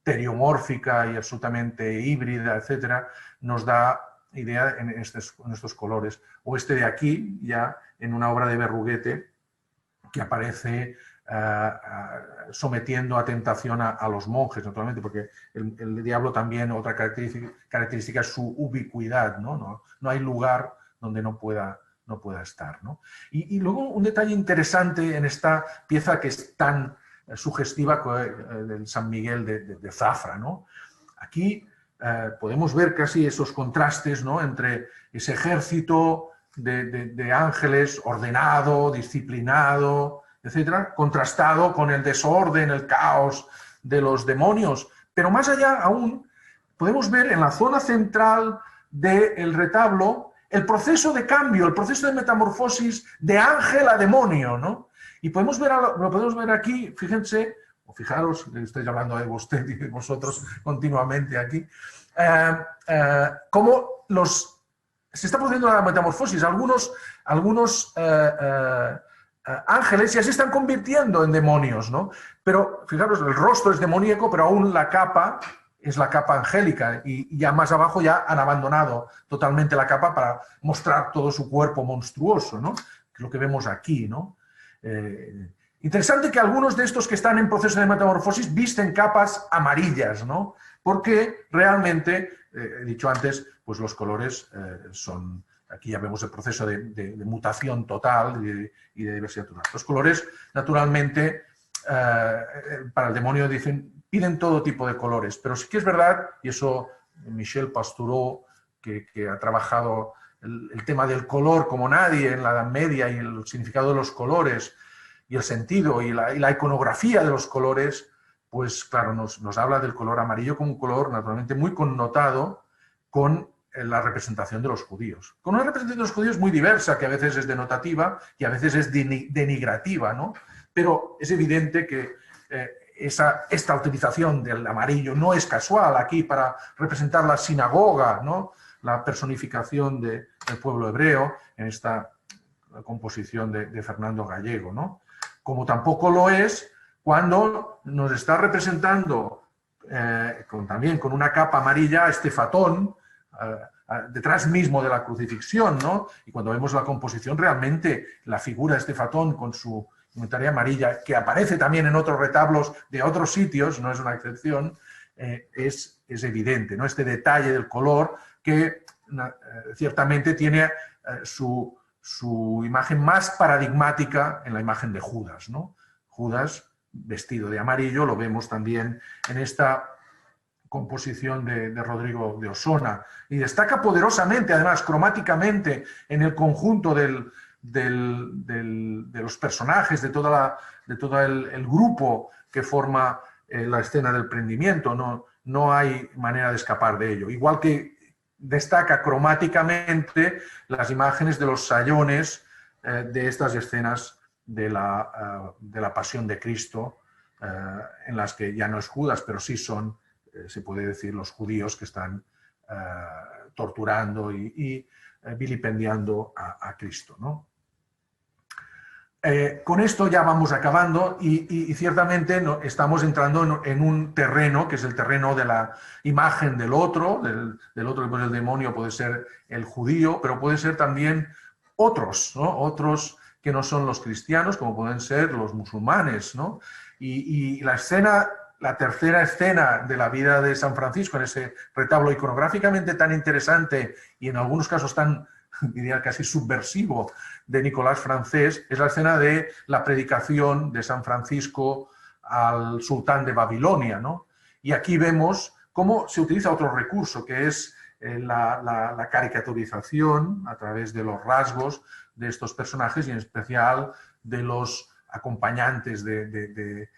teriomórfica y absolutamente híbrida, etcétera, nos da idea en estos colores. O este de aquí, ya en una obra de Berruguete, que aparece sometiendo a tentación a los monjes, naturalmente, porque el diablo también, otra característica es su ubicuidad, ¿no? No hay lugar donde no pueda estar, ¿no? Y luego un detalle interesante en esta pieza que es tan sugestiva del San Miguel de Zafra, ¿no? Aquí podemos ver casi esos contrastes, ¿no? Entre ese ejército de ángeles ordenado, disciplinado, etcétera, contrastado con el desorden, el caos de los demonios. Pero más allá aún, podemos ver en la zona central del retablo el proceso de cambio, el proceso de metamorfosis de ángel a demonio, ¿no? Y lo podemos ver aquí, fíjense, o fijaros, estoy hablando de usted y de vosotros continuamente aquí, cómo se está produciendo la metamorfosis. Algunos ángeles ya se están convirtiendo en demonios, ¿no? Pero fijaros, el rostro es demoníaco, pero aún la capa es la capa angélica y ya más abajo ya han abandonado totalmente la capa para mostrar todo su cuerpo monstruoso, ¿no? Que es lo que vemos aquí, ¿no? Interesante que algunos de estos que están en proceso de metamorfosis visten capas amarillas, ¿no? Porque realmente, he dicho antes, pues los colores son... Aquí ya vemos el proceso de mutación total y de diversidad total. Los colores, naturalmente, para el demonio piden todo tipo de colores, pero sí que es verdad, y eso Michel Pastoureau, que ha trabajado el tema del color como nadie en la Edad Media y el significado de los colores y el sentido y la iconografía de los colores, pues claro, nos habla del color amarillo como un color naturalmente muy connotado con la representación de los judíos. Con una representación de los judíos muy diversa, que a veces es denotativa y a veces es denigrativa, ¿no? Pero es evidente que esta utilización del amarillo no es casual aquí para representar la sinagoga, ¿no? La personificación del pueblo hebreo en esta composición de Fernando Gallego, ¿no? Como tampoco lo es cuando nos está representando también con una capa amarilla a este Fatón, detrás mismo de la crucifixión, ¿no? Y cuando vemos la composición, realmente la figura de este Fatón con su indumentaria amarilla, que aparece también en otros retablos de otros sitios, no es una excepción, es evidente, ¿no? Este detalle del color que ciertamente tiene su imagen más paradigmática en la imagen de Judas, ¿no? Judas vestido de amarillo, lo vemos también en esta composición de Rodrigo de Osona, y destaca poderosamente, además, cromáticamente, en el conjunto de los personajes, de todo el grupo que forma la escena del prendimiento. No hay manera de escapar de ello. Igual que destaca cromáticamente las imágenes de los sayones de estas escenas de la pasión de Cristo, en las que ya no es Judas, pero sí son, se puede decir, los judíos que están torturando y vilipendiando a Cristo, ¿no? Con esto ya vamos acabando y ciertamente estamos entrando en un terreno que es el terreno de la imagen del otro, del otro, pues el demonio puede ser el judío, pero puede ser también otros, ¿no? Otros que no son los cristianos, como pueden ser los musulmanes, ¿no? Y la tercera escena de la vida de San Francisco, en ese retablo iconográficamente tan interesante y en algunos casos tan, diría, casi subversivo, de Nicolás Francés, es la escena de la predicación de San Francisco al sultán de Babilonia, ¿no? Y aquí vemos cómo se utiliza otro recurso, que es la caricaturización a través de los rasgos de estos personajes y en especial de los acompañantes del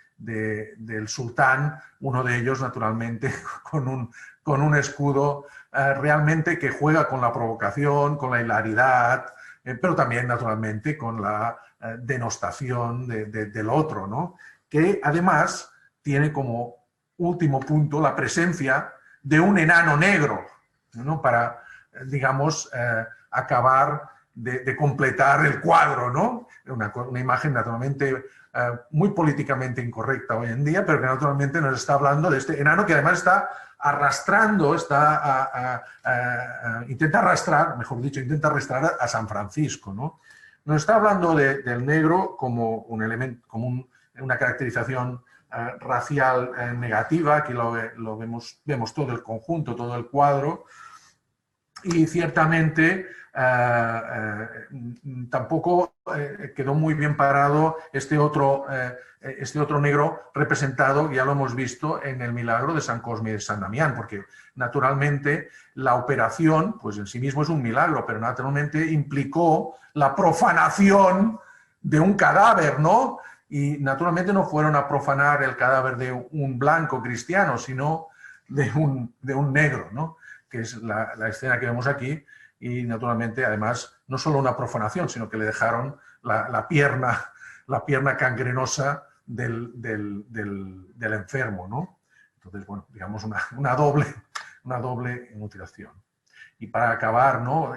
sultán, uno de ellos naturalmente con un escudo realmente que juega con la provocación, con la hilaridad, pero también naturalmente con la denostación del otro, ¿no? Que además tiene como último punto la presencia de un enano negro, ¿no? Para, digamos, acabar de completar el cuadro, ¿no? Una imagen naturalmente muy políticamente incorrecta hoy en día, pero que naturalmente nos está hablando de este enano que además está arrastrando, intenta arrastrar, mejor dicho, intenta arrastrar a San Francisco, ¿no? Nos está hablando del negro como un elemento, como una caracterización racial negativa. Aquí lo vemos todo el conjunto, todo el cuadro, y ciertamente tampoco quedó muy bien parado este otro negro representado, ya lo hemos visto, en el milagro de San Cosme y de San Damián, porque naturalmente la operación, pues en sí mismo es un milagro, pero naturalmente implicó la profanación de un cadáver, ¿no? Y naturalmente no fueron a profanar el cadáver de un blanco cristiano, sino de un negro, ¿no? Que es la escena que vemos aquí, y naturalmente además no solo una profanación, sino que le dejaron la pierna gangrenosa del enfermo, ¿no? Entonces, bueno, digamos una doble mutilación. Y para acabar, ¿no?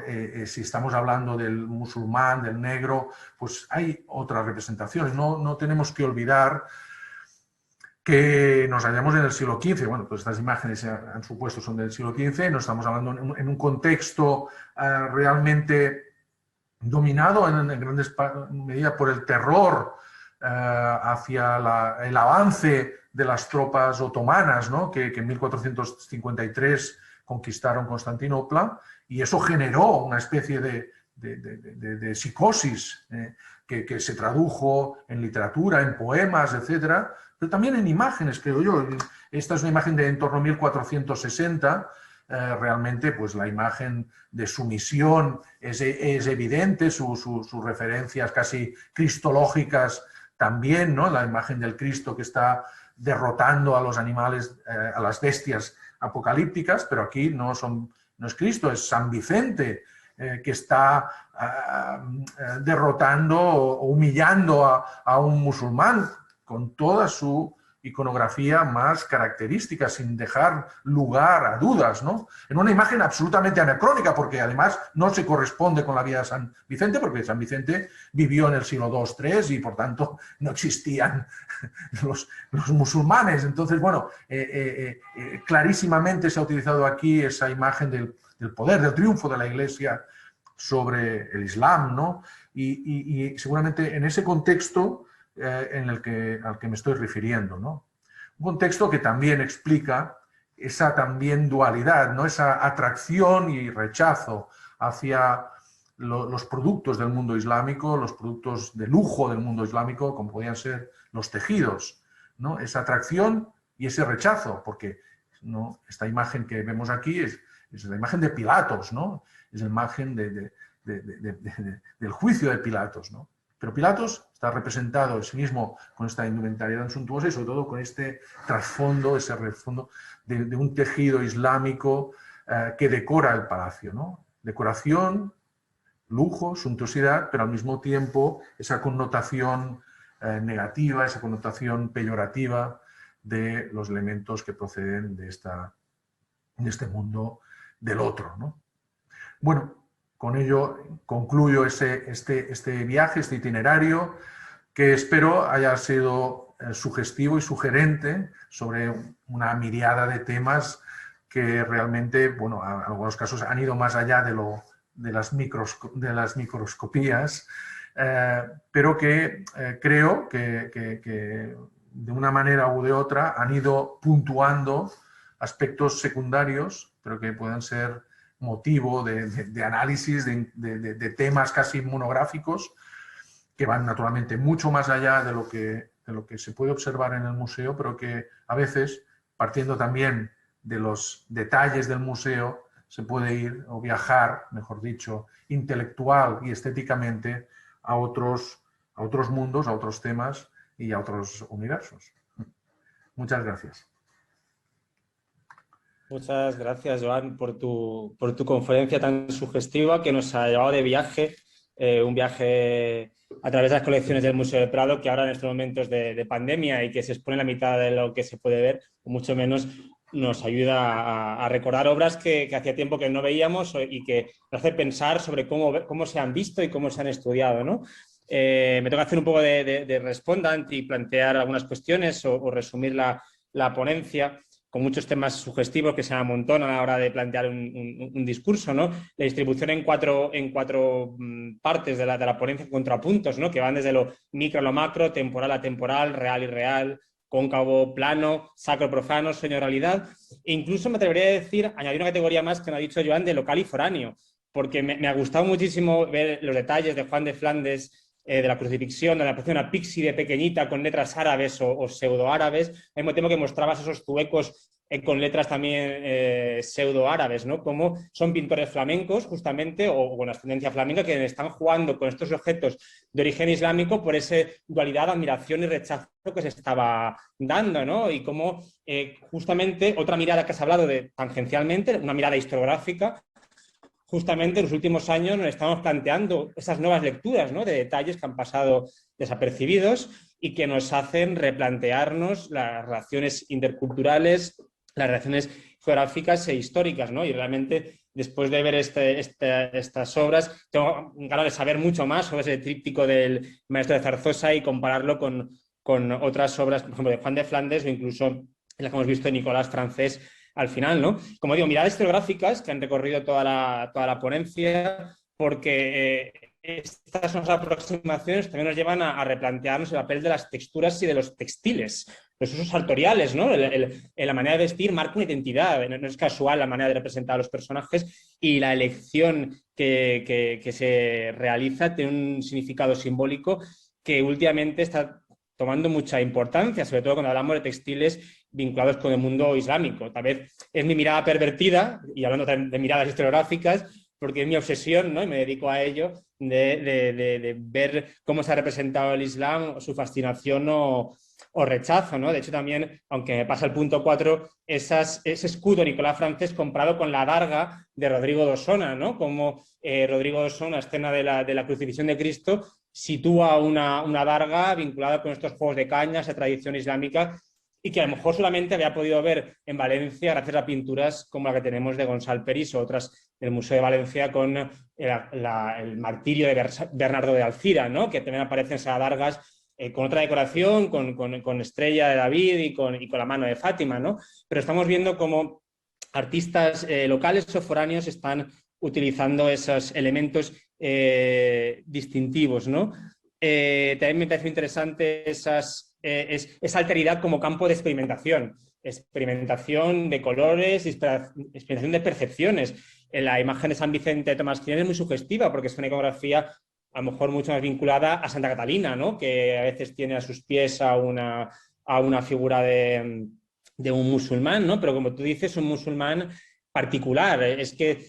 Si estamos hablando del musulmán, del negro, pues hay otras representaciones. No tenemos que olvidar que nos hallamos en el siglo XV. Bueno, pues estas imágenes han supuesto son del siglo XV, nos estamos hablando en un contexto realmente dominado en gran medida por el terror hacia el avance de las tropas otomanas, ¿no? que en 1453 conquistaron Constantinopla, y eso generó una especie de psicosis que se tradujo en literatura, en poemas, etcétera, pero también en imágenes, creo yo. Esta es una imagen de en torno a 1460, realmente pues la imagen de sumisión es evidente, sus referencias casi cristológicas también, ¿no? La imagen del Cristo que está derrotando a los animales, a las bestias apocalípticas, pero aquí no es Cristo, es San Vicente, que está derrotando o humillando a un musulmán con toda su iconografía más característica, sin dejar lugar a dudas, ¿no? En una imagen absolutamente anacrónica, porque además no se corresponde con la vida de San Vicente, porque San Vicente vivió en el siglo II-III y por tanto no existían los musulmanes. Entonces, bueno, clarísimamente se ha utilizado aquí esa imagen del poder, del triunfo de la Iglesia sobre el Islam, ¿no? Y seguramente en ese contexto al que me estoy refiriendo, ¿no? Un contexto que también explica esa también dualidad, ¿no? Esa atracción y rechazo hacia los productos del mundo islámico, los productos de lujo del mundo islámico, como podían ser los tejidos, ¿no? Esa atracción y ese rechazo, porque, ¿no? Esta imagen que vemos aquí es la imagen de Pilatos, ¿no? Es la imagen del juicio de Pilatos, ¿no? Pero Pilatos está representado en sí mismo con esta indumentaria tan suntuosa y sobre todo con este trasfondo, ese trasfondo de un tejido islámico que decora el palacio, ¿no? Decoración, lujo, suntuosidad, pero al mismo tiempo esa connotación negativa, esa connotación peyorativa de los elementos que proceden de este mundo del otro, ¿no? Bueno, con ello concluyo este viaje, este itinerario, que espero haya sido sugestivo y sugerente sobre una miriada de temas que realmente, bueno, en algunos casos han ido más allá de las microscopías, pero que creo que de una manera u de otra han ido puntuando aspectos secundarios, pero que puedan ser motivo de análisis de temas casi monográficos que van naturalmente mucho más allá de lo que de lo que se puede observar en el museo, pero que a veces, partiendo también de los detalles del museo, se puede ir o viajar, mejor dicho, intelectual y estéticamente a otros mundos, a otros temas y a otros universos. Muchas gracias. Muchas gracias, Joan, por tu conferencia tan sugestiva que nos ha llevado de viaje, un viaje a través de las colecciones del Museo del Prado, que ahora en estos momentos de pandemia y que se expone la mitad de lo que se puede ver, o mucho menos nos ayuda a recordar obras que hacía tiempo que no veíamos y que nos hace pensar sobre cómo se han visto y cómo se han estudiado, ¿no? Me toca hacer un poco de respondant y plantear algunas cuestiones o resumir la ponencia, con muchos temas sugestivos que se amontonan a la hora de plantear un discurso, ¿no? La distribución en cuatro partes de la ponencia, contrapuntos, ¿no? Que van desde lo micro a lo macro, temporal a temporal, real y real, cóncavo, plano, sacro, profano, sueño, realidad. E incluso me atrevería a decir, añadir una categoría más que me ha dicho Joan, de local y foráneo, porque me ha gustado muchísimo ver los detalles de Juan de Flandes, de la crucifixión, donde aparece una píxide pequeñita con letras árabes o pseudo-árabes, al mismo tiempo que mostrabas esos zuecos con letras también pseudo-árabes, ¿no? Como son pintores flamencos, justamente, o con ascendencia flamenca, que están jugando con estos objetos de origen islámico por esa dualidad, admiración y rechazo que se estaba dando, ¿no? Y como justamente otra mirada que has hablado de tangencialmente, una mirada historiográfica, justamente en los últimos años nos estamos planteando esas nuevas lecturas, ¿no? De detalles que han pasado desapercibidos y que nos hacen replantearnos las relaciones interculturales, las relaciones geográficas e históricas, ¿no? Y realmente, después de ver estas obras, tengo ganas de saber mucho más sobre ese tríptico del maestro de Zarzosa y compararlo con otras obras, por ejemplo, de Juan de Flandes o incluso las que hemos visto de Nicolás Francés al final, ¿no? Como digo, miradas historiográficas que han recorrido toda la ponencia, porque estas aproximaciones también nos llevan a replantearnos el papel de las texturas y de los textiles, los usos sartoriales, ¿no? La manera de vestir marca una identidad, no es casual la manera de representar a los personajes, y la elección que se realiza tiene un significado simbólico que últimamente está tomando mucha importancia, sobre todo cuando hablamos de textiles vinculados con el mundo islámico. Tal vez es mi mirada pervertida, y hablando de miradas historiográficas, porque es mi obsesión, ¿no? Y me dedico a ello, de ver cómo se ha representado el Islam, su fascinación o rechazo, ¿no? De hecho, también, aunque me pasa el punto 4, ese escudo Nicolás Francés comparado con la adarga de Rodrigo d'Osona, ¿no? Como Rodrigo d'Osona, escena de la crucifixión de Cristo, sitúa una adarga vinculada con estos juegos de caña, esa tradición islámica, y que a lo mejor solamente había podido ver en Valencia gracias a pinturas como la que tenemos de Gonçal Peris o otras del Museo de Valencia con el martirio de Bernardo de Alcira, ¿no? Que también aparecen esas adargas con otra decoración, con estrella de David y con la mano de Fátima, ¿no? Pero estamos viendo cómo artistas locales o foráneos están utilizando esos elementos distintivos, ¿no? También me parece interesante esa alteridad como campo de experimentación de colores, experimentación de percepciones. La imagen de San Vicente de Tomás Ginés es muy sugestiva porque es una iconografía a lo mejor mucho más vinculada a Santa Catalina, ¿no? Que a veces tiene a sus pies a una figura de un musulmán, ¿no? Pero como tú dices, un musulmán particular, es que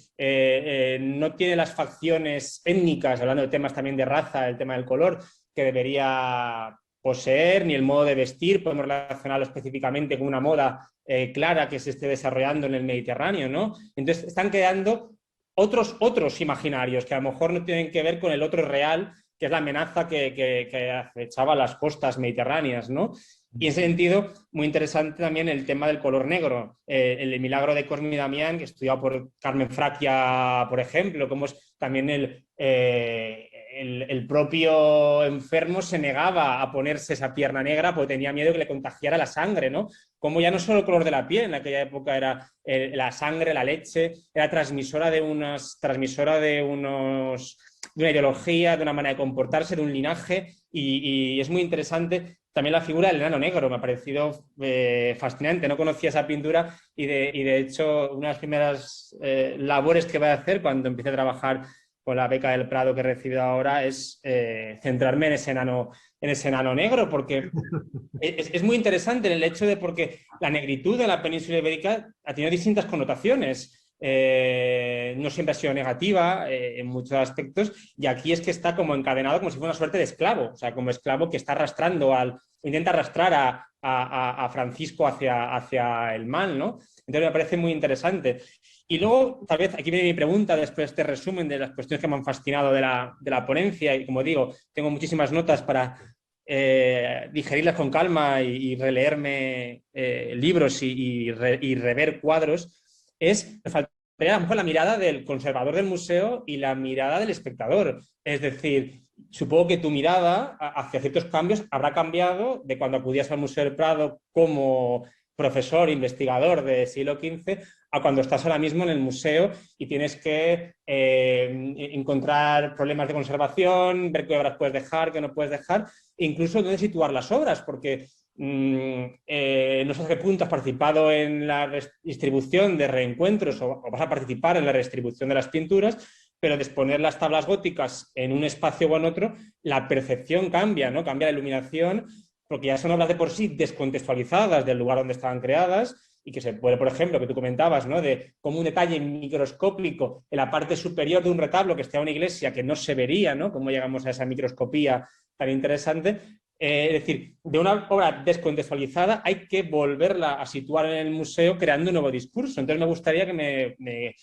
no tiene las facciones étnicas, hablando de temas también de raza, el tema del color, que debería poseer, ni el modo de vestir, podemos relacionarlo específicamente con una moda clara que se esté desarrollando en el Mediterráneo, ¿no? Entonces están quedando otros imaginarios que a lo mejor no tienen que ver con el otro real, que es la amenaza que acechaba las costas mediterráneas, ¿no? Y en ese sentido, muy interesante también el tema del color negro. El milagro de Cosme y Damián, que estudiado por Carmen Fracchia, por ejemplo, como es también el propio enfermo se negaba a ponerse esa pierna negra porque tenía miedo que le contagiara la sangre, ¿no? Como ya no solo el color de la piel, en aquella época era la sangre, la leche, era transmisora de una ideología, de una manera de comportarse, de un linaje, y es muy interesante también la figura del enano negro. Me ha parecido fascinante, no conocía esa pintura y de hecho una de las primeras labores que voy a hacer cuando empiece a trabajar con la beca del Prado que he recibido ahora es centrarme en ese enano negro, porque es muy interesante en el hecho de porque la negritud de la península ibérica ha tenido distintas connotaciones. No siempre ha sido negativa en muchos aspectos, y aquí es que está como encadenado como si fuera una suerte de esclavo, o sea, como esclavo que está intenta arrastrar a Francisco hacia el mal, ¿no? Entonces me parece muy interesante. Y luego, tal vez, aquí viene mi pregunta después de este resumen de las cuestiones que me han fascinado de la ponencia, y como digo, tengo muchísimas notas para digerirlas con calma y releerme libros y rever cuadros. Me faltaría a lo mejor la mirada del conservador del museo y la mirada del espectador. Es decir, supongo que tu mirada hacia ciertos cambios habrá cambiado de cuando acudías al Museo del Prado como profesor, investigador del siglo XV, a cuando estás ahora mismo en el museo y tienes que encontrar problemas de conservación, ver qué obras puedes dejar, qué no puedes dejar, e incluso dónde situar las obras, porque no sé hasta qué punto has participado en la distribución de reencuentros o vas a participar en la redistribución de las pinturas, pero de exponer las tablas góticas en un espacio o en otro, la percepción cambia, ¿no? Cambia la iluminación, porque ya son obras de por sí descontextualizadas del lugar donde estaban creadas, y que se puede, por ejemplo, que tú comentabas, ¿no? De cómo un detalle microscópico en la parte superior de un retablo que esté en una iglesia que no se vería, ¿no? Cómo llegamos a esa microscopía tan interesante. Es decir, de una obra descontextualizada hay que volverla a situar en el museo creando un nuevo discurso. Entonces me gustaría que me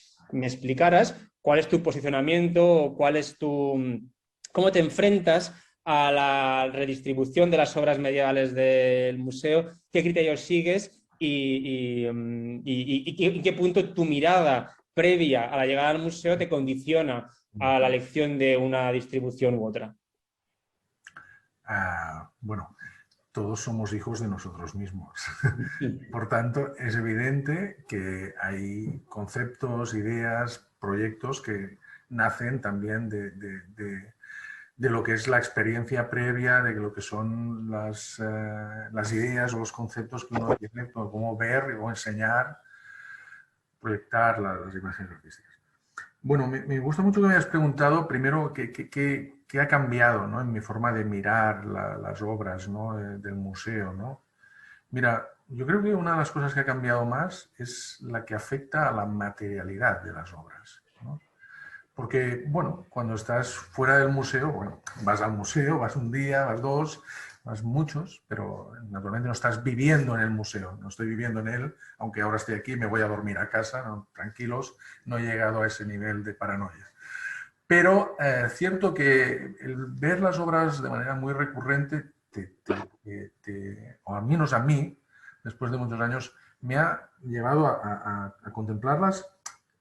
explicaras cuál es tu posicionamiento, cómo te enfrentas a la redistribución de las obras medievales del museo, qué criterios sigues y qué punto tu mirada previa a la llegada al museo te condiciona a la elección de una distribución u otra. Bueno, todos somos hijos de nosotros mismos. Por tanto, es evidente que hay conceptos, ideas, proyectos que nacen también de lo que es la experiencia previa, de lo que son las ideas o los conceptos que uno tiene, cómo ver o enseñar, proyectar las imágenes artísticas. Bueno, me gusta mucho que me hayas preguntado primero qué ha cambiado, ¿no? En mi forma de mirar las obras, ¿no? Del museo, ¿no? Mira, yo creo que una de las cosas que ha cambiado más es la que afecta a la materialidad de las obras, ¿no? Porque, bueno, cuando estás fuera del museo, bueno, vas al museo, vas un día, vas dos, vas muchos, pero naturalmente no estás viviendo en el museo, no estoy viviendo en él, aunque ahora estoy aquí, me voy a dormir a casa, ¿no? Tranquilos, no he llegado a ese nivel de paranoia. Pero cierto que el ver las obras de manera muy recurrente, o al menos a mí, después de muchos años, me ha llevado a contemplarlas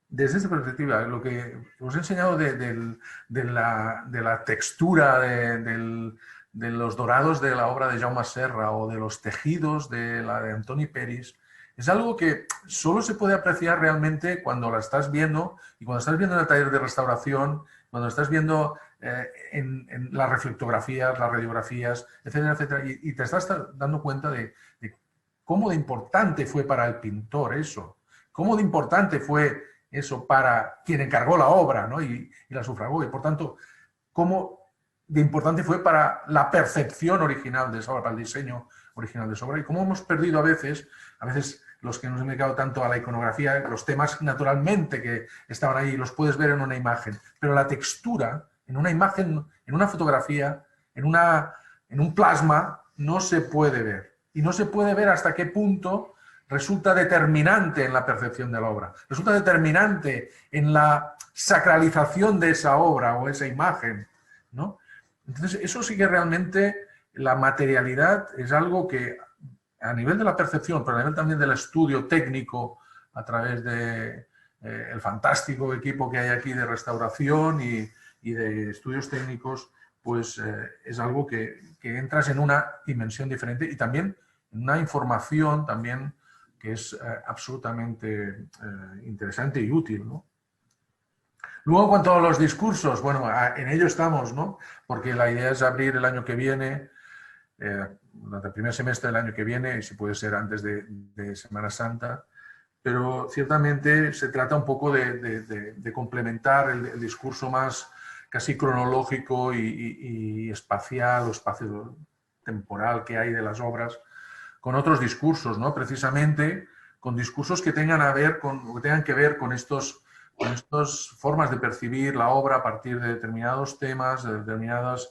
desde esta perspectiva. Lo que os he enseñado de la textura de los dorados de la obra de Jaume Serra o de los tejidos de la de Antoni Peris, es algo que solo se puede apreciar realmente cuando la estás viendo, y cuando estás viendo en el taller de restauración, cuando estás viendo en las reflectografías, las radiografías, etcétera, etcétera, y te estás dando cuenta de cómo de importante fue para el pintor eso, cómo de importante fue eso para quien encargó la obra, ¿no? y la sufragó, y por tanto, cómo de importante fue para la percepción original de esa obra, para el diseño original de esa obra, y cómo hemos perdido a veces los que nos hemos dedicado tanto a la iconografía, los temas naturalmente que estaban ahí, los puedes ver en una imagen, pero la textura en una imagen, en una fotografía, en un plasma, no se puede ver. Y no se puede ver hasta qué punto resulta determinante en la percepción de la obra, resulta determinante en la sacralización de esa obra o esa imagen, ¿no? Entonces, eso sí que realmente la materialidad es algo que a nivel de la percepción, pero a nivel también del estudio técnico a través de el fantástico equipo que hay aquí de restauración y de estudios técnicos, pues es algo que entras en una dimensión diferente y también en una información también que es absolutamente interesante y útil, ¿no? Luego, en cuanto a los discursos, bueno, en ello estamos, ¿no? Porque la idea es abrir el año que viene, durante el primer semestre del año que viene, y si puede ser antes de Semana Santa, pero ciertamente se trata un poco de complementar el discurso más casi cronológico y espacial o espacio-temporal que hay de las obras con otros discursos, ¿no? Precisamente con discursos que tengan que ver con estas formas de percibir la obra a partir de determinados temas, de determinadas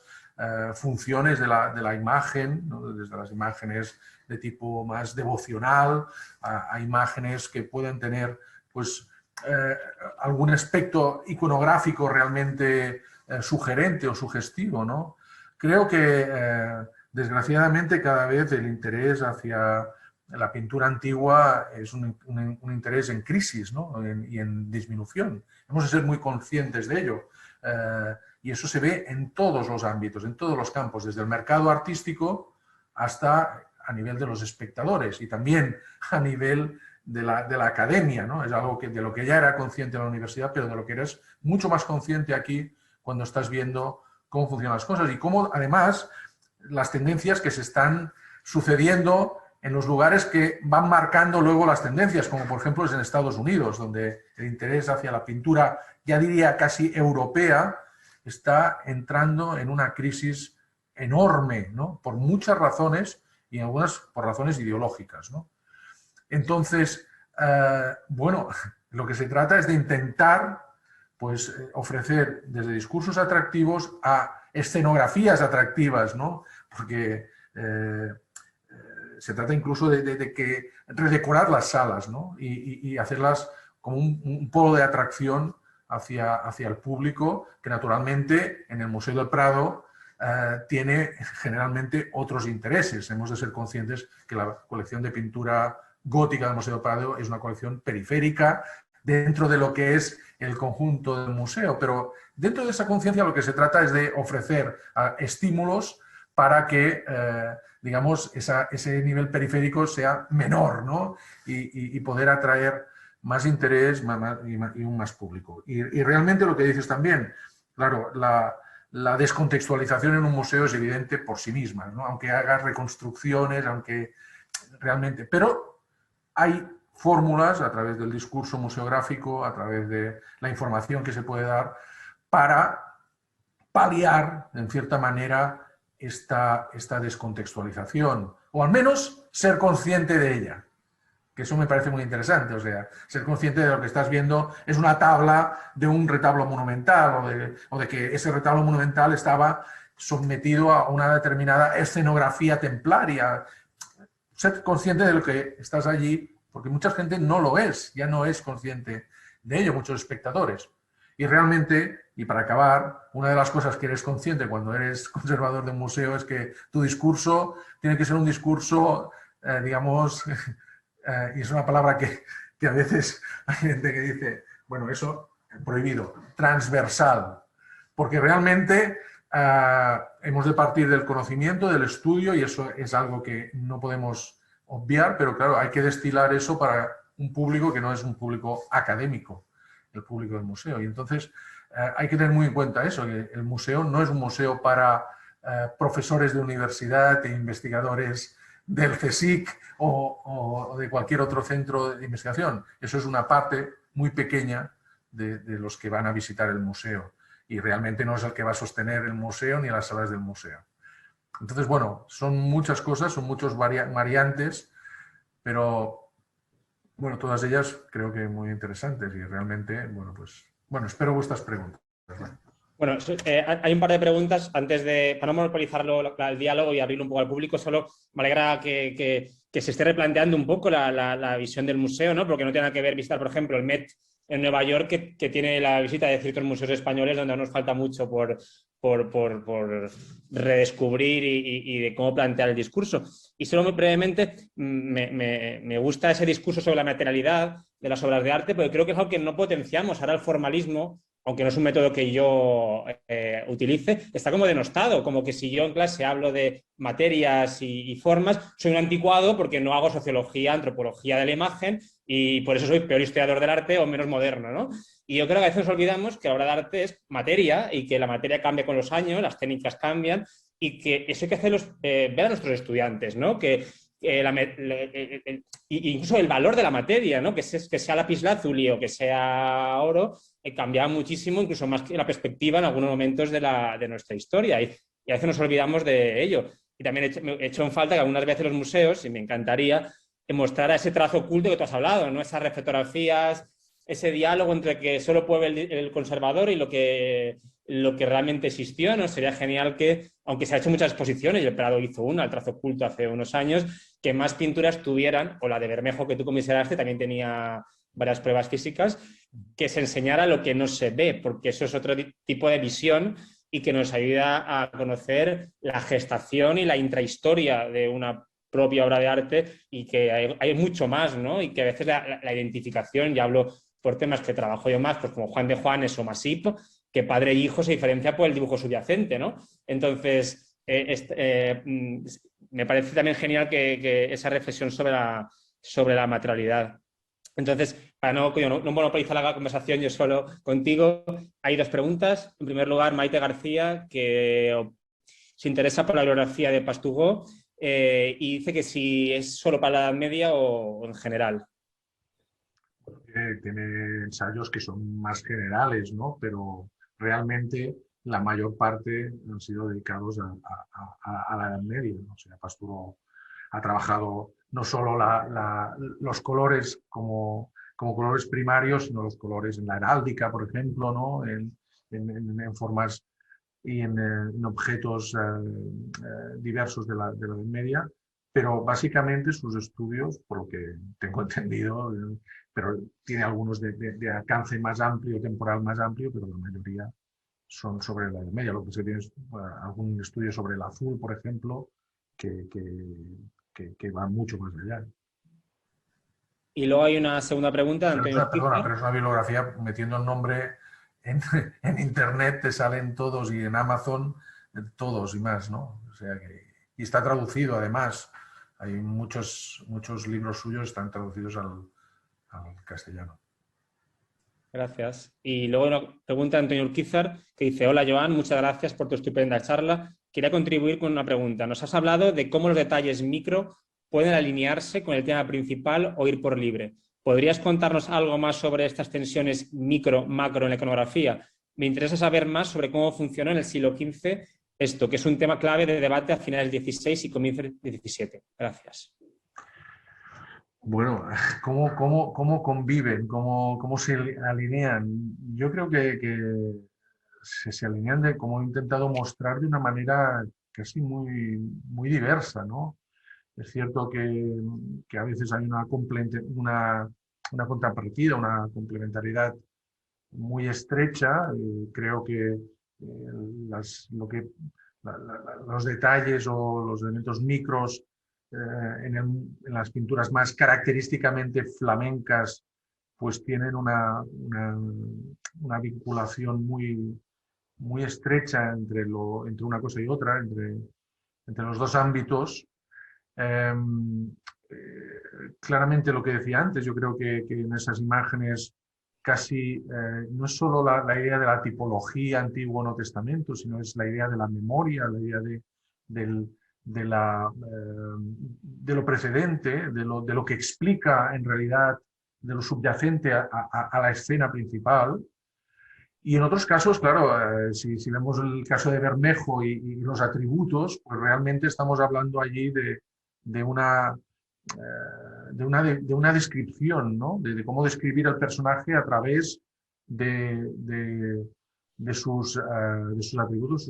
funciones de la imagen, ¿no? Desde las imágenes de tipo más devocional a imágenes que pueden tener pues, algún aspecto iconográfico realmente sugerente o sugestivo, ¿no? Creo que desgraciadamente cada vez el interés hacia la pintura antigua es un interés en crisis, ¿no? Y en disminución. Hemos de ser muy conscientes de ello. Y eso se ve en todos los ámbitos, en todos los campos, desde el mercado artístico hasta a nivel de los espectadores y también a nivel de la academia, ¿no? Es algo de lo que ya era consciente en la universidad, pero de lo que eres mucho más consciente aquí cuando estás viendo cómo funcionan las cosas y cómo, además, las tendencias que se están sucediendo en los lugares que van marcando luego las tendencias, como por ejemplo es en Estados Unidos, donde el interés hacia la pintura, ya diría casi europea, está entrando en una crisis enorme, ¿no? Por muchas razones y algunas por razones ideológicas, ¿no? Entonces, bueno, lo que se trata es de intentar pues, ofrecer desde discursos atractivos a escenografías atractivas, ¿no? Porque se trata incluso de que redecorar las salas, ¿no? Y hacerlas como un polo de atracción hacia el público, que naturalmente en el Museo del Prado tiene generalmente otros intereses. Hemos de ser conscientes que la colección de pintura gótica del Museo del Prado es una colección periférica dentro de lo que es el conjunto del museo, pero dentro de esa conciencia lo que se trata es de ofrecer estímulos para que, digamos, ese nivel periférico sea menor, ¿no? Y poder atraer más interés y un más público. Y realmente lo que dices también, claro, la descontextualización en un museo es evidente por sí misma, ¿no? Aunque hagas reconstrucciones, aunque realmente... Pero hay fórmulas a través del discurso museográfico, a través de la información que se puede dar, para paliar, en cierta manera, esta descontextualización, o al menos ser consciente de ella, que eso me parece muy interesante. O sea, ser consciente de lo que estás viendo es una tabla de un retablo monumental o de que ese retablo monumental estaba sometido a una determinada escenografía templaria. Ser consciente de lo que estás allí, porque mucha gente no lo es, ya no es consciente de ello, muchos espectadores. Y realmente, y para acabar, una de las cosas que eres consciente cuando eres conservador de un museo es que tu discurso tiene que ser un discurso, digamos, y es una palabra que a veces hay gente que dice, bueno, eso prohibido, transversal, porque realmente hemos de partir del conocimiento, del estudio, y eso es algo que no podemos obviar, pero claro, hay que destilar eso para un público que no es un público académico, el público del museo. Y entonces hay que tener muy en cuenta eso, que el museo no es un museo para profesores de universidad e investigadores del CSIC o de cualquier otro centro de investigación. Eso es una parte muy pequeña de los que van a visitar el museo y realmente no es el que va a sostener el museo ni las salas del museo. Entonces, bueno, son muchas cosas, son muchos variantes, pero bueno, todas ellas creo que muy interesantes y realmente, bueno, pues, bueno, espero vuestras preguntas. Bueno, hay un par de preguntas antes de, para no monopolizar el diálogo y abrirlo un poco al público. Solo me alegra que se esté replanteando un poco la visión del museo, ¿no? Porque no tiene nada que ver visitar, por ejemplo, el Met en Nueva York, que tiene la visita de ciertos museos españoles donde aún nos falta mucho por redescubrir y de cómo plantear el discurso. Y solo muy brevemente, me gusta ese discurso sobre la materialidad de las obras de arte, porque creo que es algo que no potenciamos. Ahora el formalismo, aunque no es un método que yo utilice, está como denostado, como que si yo en clase hablo de materias y formas, soy un anticuado porque no hago sociología, antropología de la imagen y por eso soy peor historiador del arte o menos moderno, ¿no? Y yo creo que a veces nos olvidamos que la obra de arte es materia y que la materia cambia con los años, las técnicas cambian y que eso hay que hacerlos ver a nuestros estudiantes, ¿no? Que incluso el valor de la materia, ¿no? Que sea lapislázuli o que sea oro, cambiaba muchísimo, incluso más que la perspectiva en algunos momentos de nuestra historia. Y a veces nos olvidamos de ello. Y también he hecho en falta que algunas veces los museos, y me encantaría, mostrar ese trazo oculto que tú has hablado, ¿no? Esas reflectografías, ese diálogo entre que solo puede ver el conservador y lo que realmente existió, ¿no? Sería genial que, aunque se ha hecho muchas exposiciones, y el Prado hizo una, el trazo oculto, hace unos años, que más pinturas tuvieran, o la de Bermejo que tú comisariaste también tenía varias pruebas físicas, que se enseñara lo que no se ve, porque eso es otro tipo de visión y que nos ayuda a conocer la gestación y la intrahistoria de una propia obra de arte, y que hay mucho más, ¿no? Y que a veces la identificación, ya hablo por temas que trabajo yo más, pues como Juan de Juanes o Masip, que padre e hijo se diferencia por el dibujo subyacente, ¿no? Entonces, me parece también genial que esa reflexión sobre la materialidad. Entonces, para no monopolizar la conversación yo solo contigo, hay dos preguntas. En primer lugar, Maite García, que se interesa por la bibliografía de Pastugó, y dice que si es solo para la Edad Media o en general. Tiene ensayos que son más generales, ¿no? Pero realmente la mayor parte han sido dedicados a la Edad Media, ¿no? O sea, Pastugó ha trabajado no solo los colores como colores primarios, sino los colores en la heráldica, por ejemplo, ¿no? En formas y en objetos diversos de la Edad Media, pero básicamente sus estudios, por lo que tengo entendido, pero tiene algunos de alcance más amplio, temporal más amplio, pero la mayoría son sobre la Edad Media. Lo que se tiene es algún estudio sobre el azul, por ejemplo, que va mucho más allá. Y luego hay una segunda pregunta de Antonio. Perdona, pero es una bibliografía, metiendo el nombre en internet te salen todos, y en Amazon todos y más, ¿no? O sea y está traducido además. Hay muchos libros suyos están traducidos al castellano. Gracias. Y luego una pregunta de Antonio Urquizar, que dice: hola Joan, muchas gracias por tu estupenda charla. Quería contribuir con una pregunta. Nos has hablado de cómo los detalles micro pueden alinearse con el tema principal o ir por libre. ¿Podrías contarnos algo más sobre estas tensiones micro-macro en la iconografía? Me interesa saber más sobre cómo funcionó en el siglo XV esto, que es un tema clave de debate a finales del XVI y comienzos del XVII. Gracias. Bueno, ¿cómo conviven? ¿Cómo se alinean? Yo creo que se alinean como he intentado mostrar, de una manera casi muy diversa, ¿no? Es cierto que a veces hay una contrapartida, una complementariedad muy estrecha. Creo que los detalles o los elementos micros en las pinturas más característicamente flamencas pues tienen una vinculación muy estrecha entre una cosa y otra, entre los dos ámbitos. Claramente lo que decía antes, yo creo que en esas imágenes casi no es solo la idea de la tipología Antiguo Nuevo Testamento, sino es la idea de la memoria, la idea de lo precedente, de lo que explica en realidad, de lo subyacente a la escena principal. Y en otros casos, claro, si vemos el caso de Bermejo y los atributos, pues realmente estamos hablando allí de una descripción, ¿no? De cómo describir al personaje a través de sus atributos,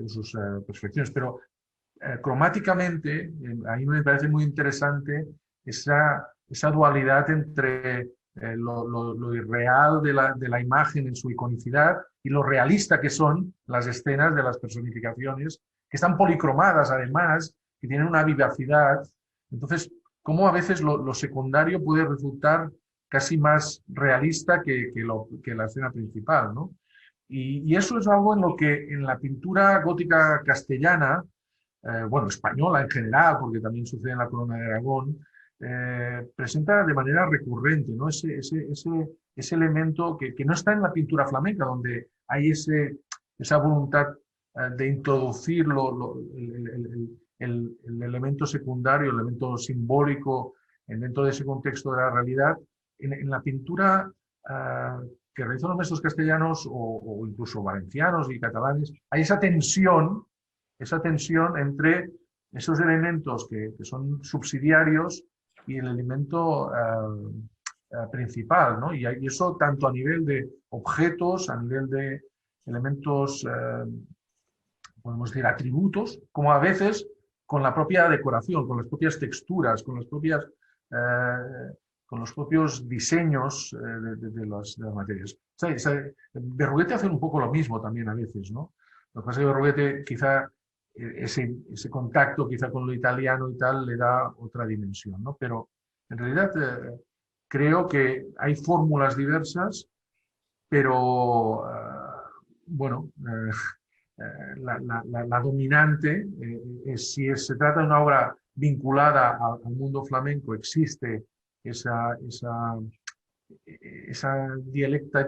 sus perfecciones. Pero cromáticamente, a mí me parece muy interesante esa dualidad entre lo irreal de la imagen en su iconicidad y lo realista que son las escenas de las personificaciones, que están policromadas además, que tienen una vivacidad. Entonces, cómo a veces lo secundario puede resultar casi más realista que la escena principal, ¿no? Y eso es algo en lo que en la pintura gótica castellana, bueno, española en general, porque también sucede en la Corona de Aragón, presenta de manera recurrente, ¿no? Ese elemento que no está en la pintura flamenca, donde hay esa voluntad de introducir el elemento secundario, el elemento simbólico dentro de ese contexto de la realidad. En la pintura que realizan los maestros castellanos o incluso valencianos y catalanes, hay esa tensión entre esos elementos que son subsidiarios y el elemento principal, ¿no? Y eso tanto a nivel de objetos, a nivel de elementos, podemos decir, atributos, como a veces con la propia decoración, con las propias texturas, con los propios diseños de las materias. Berruguete hace un poco lo mismo también a veces, ¿no? Lo que pasa es que Berruguete quizá ese contacto quizá con lo italiano y tal le da otra dimensión, ¿no? Pero en realidad creo que hay fórmulas diversas, pero bueno, la dominante es, si se trata de una obra vinculada al mundo flamenco, existe esa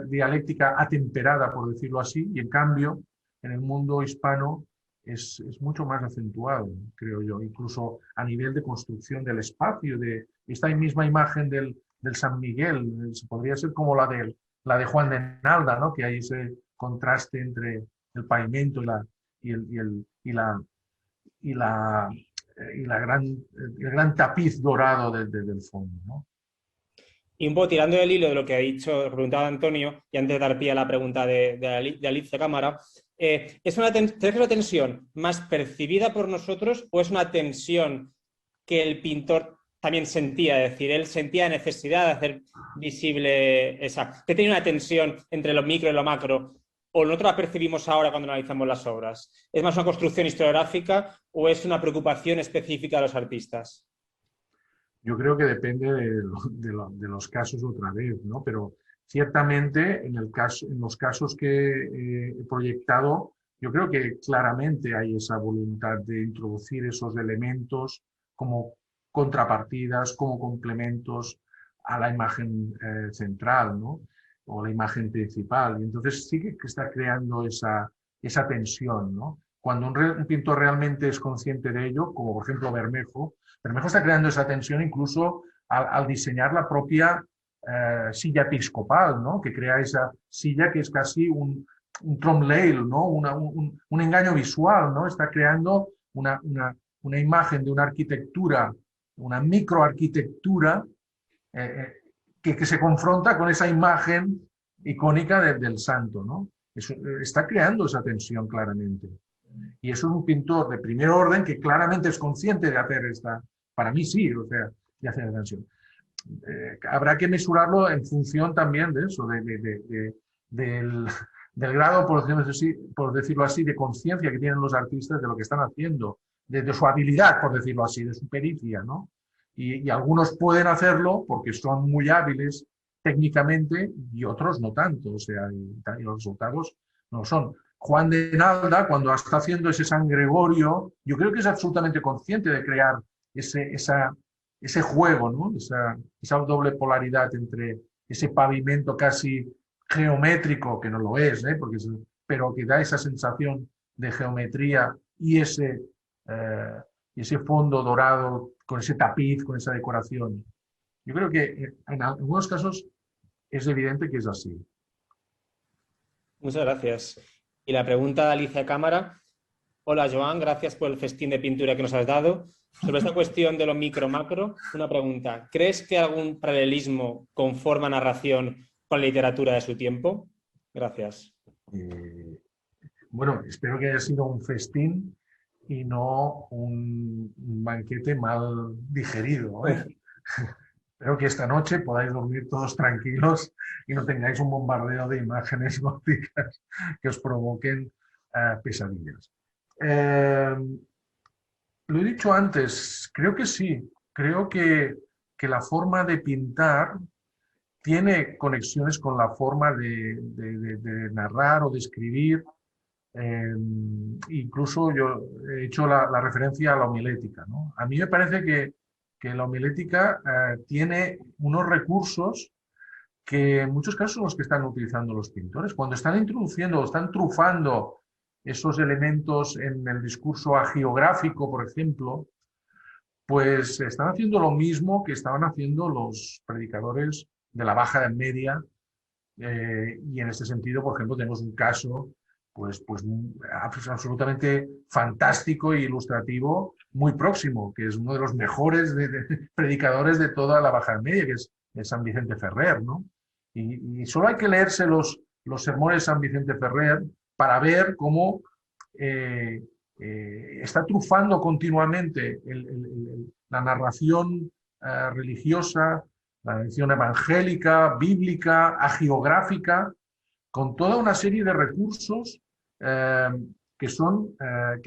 dialéctica atemperada, por decirlo así, y en cambio en el mundo hispano es mucho más acentuado, creo yo, incluso a nivel de construcción del espacio, de esta misma imagen del San Miguel, podría ser como la de Juan de Nalda, ¿no? Que hay ese contraste entre el pavimento el gran tapiz dorado del fondo, ¿no? Y un poco tirando del hilo de lo que ha dicho, preguntaba Antonio, y antes de dar pie a la pregunta de Alicia Cámara, ¿es una tensión más percibida por nosotros o es una tensión que el pintor también sentía? Es decir, él sentía necesidad de hacer visible esa... ¿Que tenía una tensión entre lo micro y lo macro? ¿O nosotros la percibimos ahora cuando analizamos las obras? ¿Es más una construcción historiográfica o es una preocupación específica de los artistas? Yo creo que depende de los casos otra vez, ¿no? Pero ciertamente en los casos que he proyectado, yo creo que claramente hay esa voluntad de introducir esos elementos como contrapartidas, como complementos a la imagen central, ¿no? O la imagen principal. Y entonces sí que está creando esa tensión, ¿no? Cuando un pintor realmente es consciente de ello, como por ejemplo Bermejo está creando esa tensión incluso al diseñar la propia silla episcopal, ¿no? Que crea esa silla que es casi un tromleil, ¿no? Un engaño visual, ¿no? Está creando una imagen de una arquitectura, una microarquitectura que se confronta con esa imagen icónica del santo, ¿no? Está creando esa tensión claramente. Y eso es un pintor de primer orden que claramente es consciente de hacer para mí sí, o sea, de hacer la tensión. Habrá que mesurarlo en función también de eso, del grado, por decirlo así, de conciencia que tienen los artistas de lo que están haciendo, de su habilidad, por decirlo así, de su pericia, ¿no? Y algunos pueden hacerlo porque son muy hábiles técnicamente y otros no tanto, o sea, y los resultados no son. Juan de Nalda, cuando está haciendo ese San Gregorio, yo creo que es absolutamente consciente de crear ese juego, ¿no? Esa doble polaridad entre ese pavimento casi geométrico, que no lo es, pero que da esa sensación de geometría y ese fondo dorado con ese tapiz, con esa decoración. Yo creo que en algunos casos es evidente que es así. Muchas gracias. Y la pregunta de Alicia Cámara. Hola, Joan, gracias por el festín de pintura que nos has dado. Sobre esta cuestión de lo micro-macro, una pregunta. ¿Crees que algún paralelismo conforma narración con la literatura de su tiempo? Gracias. Bueno, espero que haya sido un festín y no un banquete mal digerido, ¿eh? Espero que esta noche podáis dormir todos tranquilos y no tengáis un bombardeo de imágenes góticas que os provoquen pesadillas. Lo he dicho antes, creo que sí. Creo que la forma de pintar tiene conexiones con la forma de narrar o de escribir. Incluso yo he hecho la referencia a la homilética, ¿no? A mí me parece que la homilética tiene unos recursos que en muchos casos son los que están utilizando los pintores. Cuando están introduciendo o están trufando esos elementos en el discurso agiográfico, por ejemplo, pues están haciendo lo mismo que estaban haciendo los predicadores de la Baja Edad Media, y en este sentido, por ejemplo, tenemos un caso pues absolutamente fantástico e ilustrativo, muy próximo, que es uno de los mejores predicadores de toda la Baja Edad Media, que es San Vicente Ferrer, ¿no? Y solo hay que leerse los sermones de San Vicente Ferrer para ver cómo está trufando continuamente la narración religiosa, la narración evangélica, bíblica, agiográfica, con toda una serie de recursos que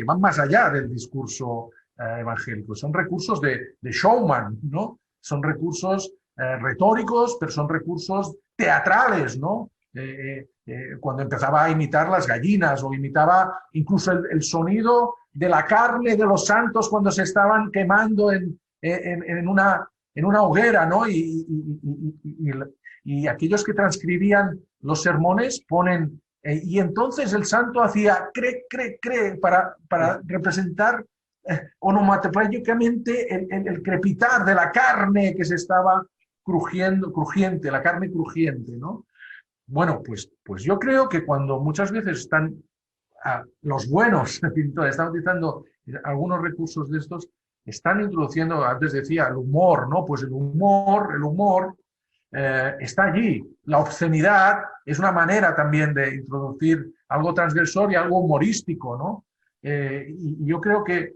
van más allá del discurso evangélico. Son recursos de showman, ¿no? Son recursos retóricos, pero son recursos teatrales, ¿no? Cuando empezaba a imitar las gallinas o imitaba incluso el sonido de la carne de los santos cuando se estaban quemando en una hoguera, ¿no? Y aquellos que transcribían los sermones ponen, y entonces el santo hacía cree, para representar onomatopéyicamente el crepitar de la carne que se estaba crujiente, la carne crujiente, ¿no? Bueno, pues yo creo que cuando muchas veces están los buenos pintores, están utilizando algunos recursos de estos, están introduciendo, antes decía, el humor, ¿no? Pues el humor está allí. La obscenidad es una manera también de introducir algo transgresor y algo humorístico, ¿no? Y yo creo que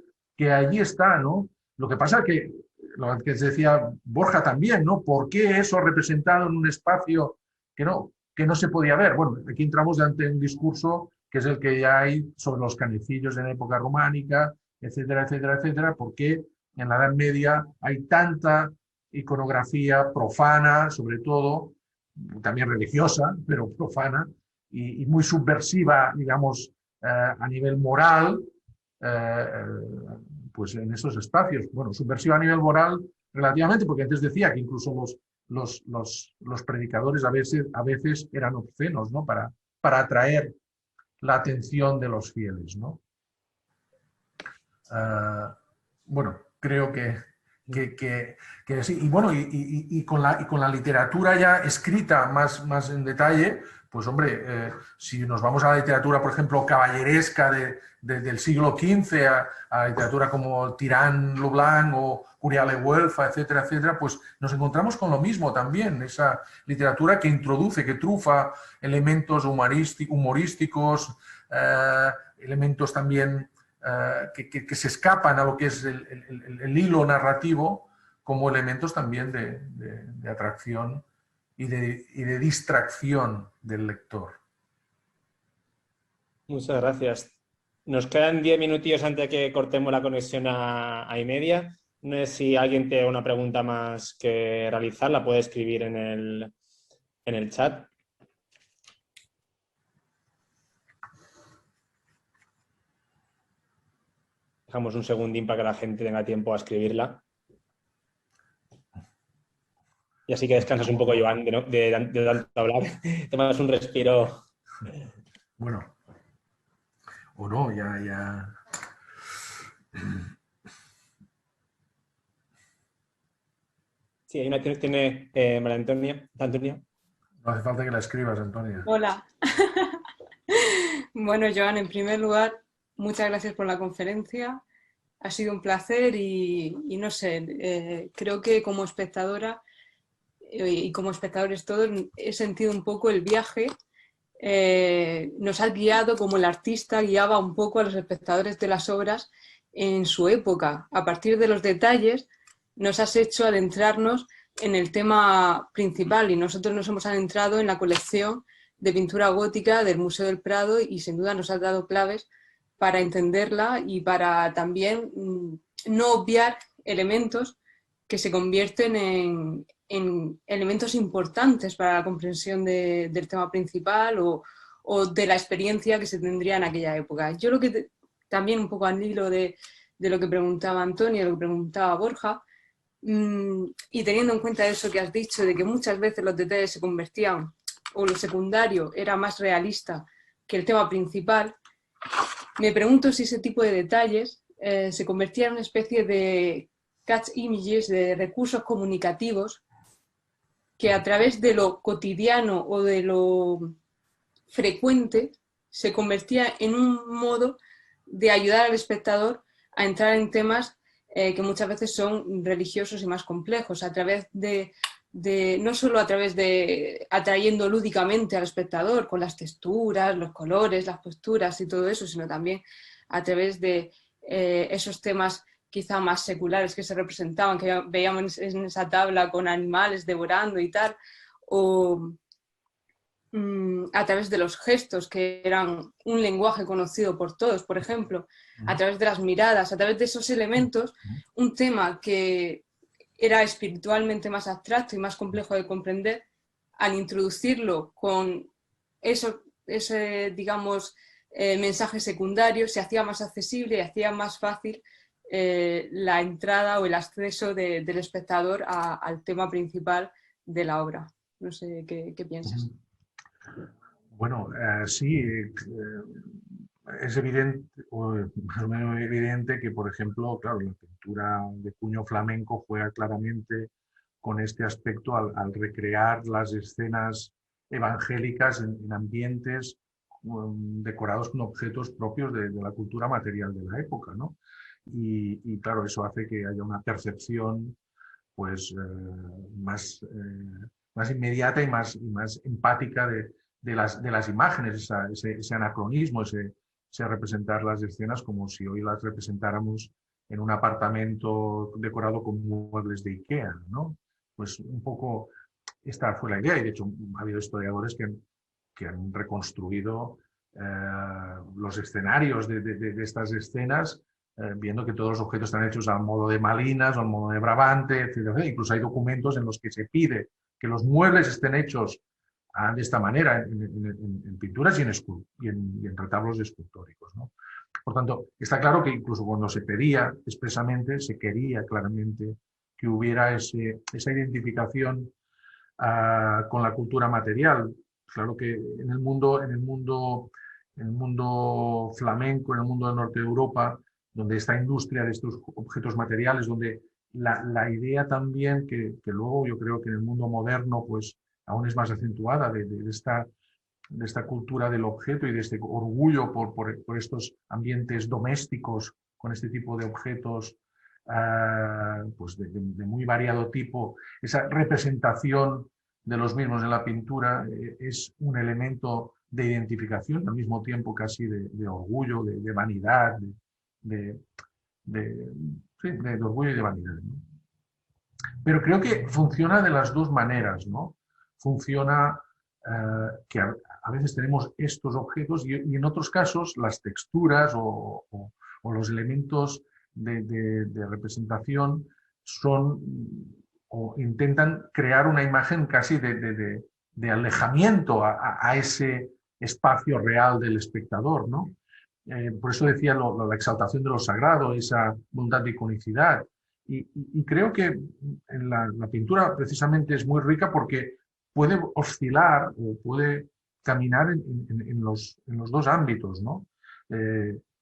allí está, ¿no? Lo que pasa que, lo que decía Borja también, ¿no? ¿Por qué eso representado en un espacio que no se podía ver? Bueno, aquí entramos ante un discurso que es el que ya hay sobre los canecillos en época románica, etcétera, etcétera, etcétera, porque en la Edad Media hay tanta iconografía profana, sobre todo, también religiosa, pero profana, y muy subversiva, digamos, a nivel moral, pues en esos espacios. Bueno, subversiva a nivel moral relativamente, porque antes decía que incluso los predicadores a veces eran obscenos, ¿no? Para atraer la atención de los fieles, ¿no? Bueno, creo que sí. Y bueno, y con la literatura ya escrita más en detalle, pues hombre, si nos vamos a la literatura, por ejemplo, caballeresca del siglo XV, a la literatura como Tirán Leblanc o Curial Le Güelfa, etcétera, etcétera, pues nos encontramos con lo mismo también, esa literatura que introduce, que trufa elementos humorísticos, elementos también que se escapan a lo que es el hilo narrativo, como elementos también de atracción y de distracción del lector. Muchas gracias. Nos quedan 10 minutillos antes de que cortemos la conexión a iMedia. No sé si alguien tiene una pregunta más que realizar, la puede escribir en el chat. Dejamos un segundín para que la gente tenga tiempo a escribirla. Y así que descansas un poco, Joan, de tanto hablar. Tomas un respiro. Bueno, o no, ya. Sí, hay una que tiene María Antonia. No hace falta que la escribas, Antonia. Hola. Bueno, Joan, en primer lugar, muchas gracias por la conferencia. Ha sido un placer y no sé, creo que como espectadora y como espectadores todos he sentido un poco el viaje. Nos ha guiado como el artista guiaba un poco a los espectadores de las obras en su época. A partir de los detalles nos has hecho adentrarnos en el tema principal y nosotros nos hemos adentrado en la colección de pintura gótica del Museo del Prado y sin duda nos has dado claves para entenderla y para también no obviar elementos que se convierten en elementos importantes para la comprensión del tema principal o de la experiencia que se tendría en aquella época. Yo lo que también un poco al hilo de lo que preguntaba Antonio, lo que preguntaba Borja, y teniendo en cuenta eso que has dicho, de que muchas veces los detalles se convertían, o lo secundario era más realista que el tema principal, Me pregunto si ese tipo de detalles se convertía en una especie de catch images, de recursos comunicativos, que a través de lo cotidiano o de lo frecuente se convertía en un modo de ayudar al espectador a entrar en temas que muchas veces son religiosos y más complejos, a través no solo a través de atrayendo lúdicamente al espectador con las texturas, los colores, las posturas y todo eso, sino también a través de esos temas quizá más seculares que se representaban, que veíamos en esa tabla con animales devorando y tal, o a través de los gestos, que eran un lenguaje conocido por todos, por ejemplo, a través de las miradas, a través de esos elementos, un tema que era espiritualmente más abstracto y más complejo de comprender, al introducirlo con ese digamos, mensaje secundario, se hacía más accesible y hacía más fácil la entrada o el acceso del espectador al tema principal de la obra. No sé qué piensas. Bueno, sí, es evidente, o más o menos evidente que, por ejemplo, claro, la pintura de puño flamenco juega claramente con este aspecto al recrear las escenas evangélicas en ambientes decorados con objetos propios de la cultura material de la época, ¿no? Y claro, eso hace que haya una percepción pues, más inmediata y más empática de las imágenes, ese anacronismo, ese representar las escenas como si hoy las representáramos en un apartamento decorado con muebles de IKEA, ¿no? Pues un poco esta fue la idea, y de hecho ha habido historiadores que han reconstruido los escenarios de estas escenas, viendo que todos los objetos están hechos al modo de Malinas o al modo de Brabante, etc. Incluso hay documentos en los que se pide que los muebles estén hechos de esta manera en pinturas y en retablos escultóricos, ¿no? Por tanto, está claro que incluso cuando se pedía expresamente, se quería claramente que hubiera esa identificación con la cultura material. Claro que en el mundo flamenco, en el mundo del norte de Europa, donde esta industria de estos objetos materiales, donde la idea también que luego yo creo que en el mundo moderno pues aún es más acentuada de esta cultura del objeto y de este orgullo por estos ambientes domésticos con este tipo de objetos pues de muy variado tipo, esa representación de los mismos en la pintura es un elemento de identificación, al mismo tiempo casi de orgullo, de vanidad, de orgullo y de vanidad, ¿no? Pero creo que funciona de las dos maneras, ¿no? Funciona que a veces tenemos estos objetos y en otros casos las texturas o los elementos de representación son o intentan crear una imagen casi de alejamiento a ese espacio real del espectador, ¿no? Por eso decía la exaltación de lo sagrado, esa bondad de iconicidad. Y creo que en la pintura precisamente es muy rica porque puede oscilar o puede caminar en los dos ámbitos, ¿no?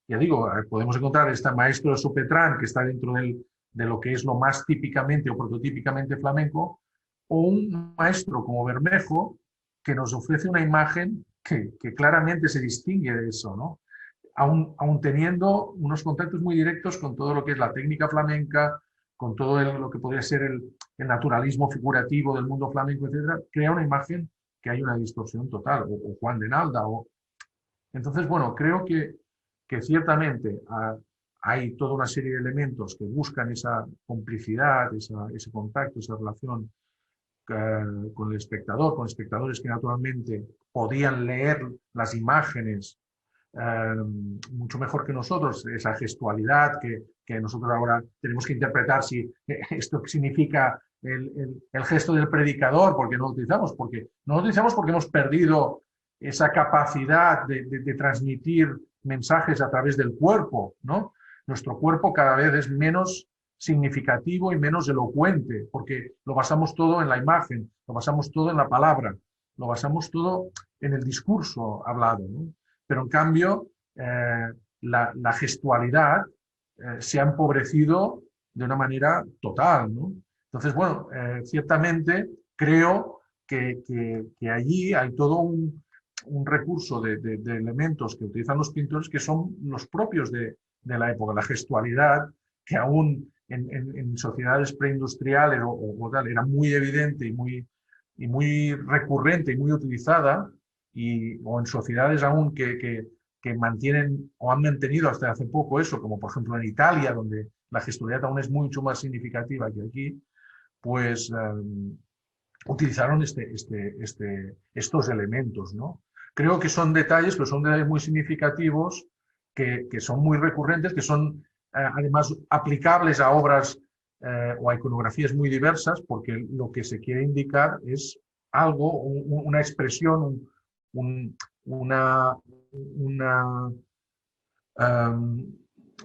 Ya digo, podemos encontrar este maestro de Sopetrán que está dentro de lo que es lo más típicamente o prototípicamente flamenco, o un maestro como Bermejo que nos ofrece una imagen que claramente se distingue de eso, ¿no? Aún teniendo unos contactos muy directos con todo lo que es la técnica flamenca, con todo lo que podría ser el naturalismo figurativo del mundo flamenco, etcétera, crea una imagen que hay una distorsión total, o Juan de Nalda. Entonces, bueno, creo que ciertamente hay toda una serie de elementos que buscan esa complicidad, ese contacto, esa relación con el espectador, con espectadores que naturalmente podían leer las imágenes mucho mejor que nosotros, esa gestualidad que nosotros ahora tenemos que interpretar si esto significa el gesto del predicador, porque no lo utilizamos, porque hemos perdido esa capacidad de transmitir mensajes a través del cuerpo, ¿no? Nuestro cuerpo cada vez es menos significativo y menos elocuente, porque lo basamos todo en la imagen, lo basamos todo en la palabra, lo basamos todo en el discurso hablado, ¿no? Pero en cambio, la gestualidad se ha empobrecido de una manera total, ¿no? Entonces, bueno, ciertamente creo que allí hay todo un recurso de elementos que utilizan los pintores que son los propios de la época, la gestualidad, que aún en sociedades preindustriales o tal era muy evidente y muy recurrente y muy utilizada, o en sociedades aún que mantienen o han mantenido hasta hace poco eso, como por ejemplo en Italia, donde la gestualidad aún es mucho más significativa que aquí, pues utilizaron estos elementos, ¿no? Creo que son detalles, pero son detalles muy significativos, que son muy recurrentes, que son además aplicables a obras o a iconografías muy diversas, porque lo que se quiere indicar es algo, una expresión, una, um,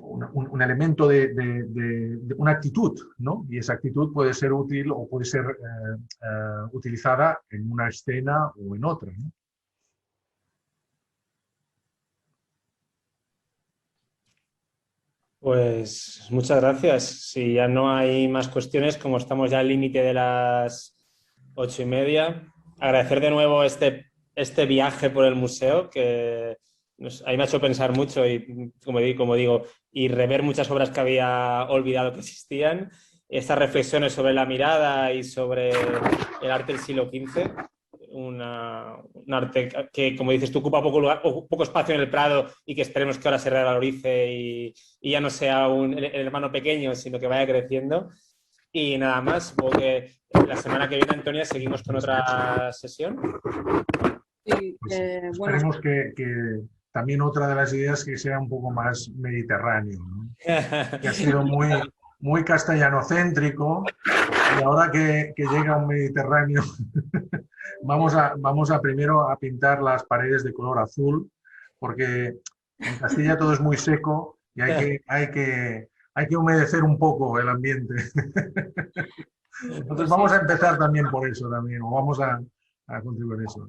un elemento de una actitud, ¿no? Y esa actitud puede ser útil o puede ser utilizada en una escena o en otra, ¿no? Pues muchas gracias. Si ya no hay más cuestiones, como estamos ya al límite de las 8:30, agradecer de nuevo este viaje por el museo, que a mí me ha hecho pensar mucho y, como digo, y rever muchas obras que había olvidado que existían. Estas reflexiones sobre la mirada y sobre el arte del siglo XV. Un arte que, como dices tú, ocupa poco espacio en el Prado y que esperemos que ahora se revalorice y ya no sea el hermano pequeño, sino que vaya creciendo. Y nada más, supongo que la semana que viene, Antonia, seguimos con otra sesión. Sí, Pues bueno, esperemos que también otra de las ideas que sea un poco más mediterráneo, ¿no? Que ha sido muy castellanocéntrico, y ahora que llega un Mediterráneo, vamos a primero a pintar las paredes de color azul, porque en Castilla todo es muy seco y hay que humedecer un poco el ambiente. Entonces pues vamos sí, a empezar también por eso también, o vamos a contribuir eso.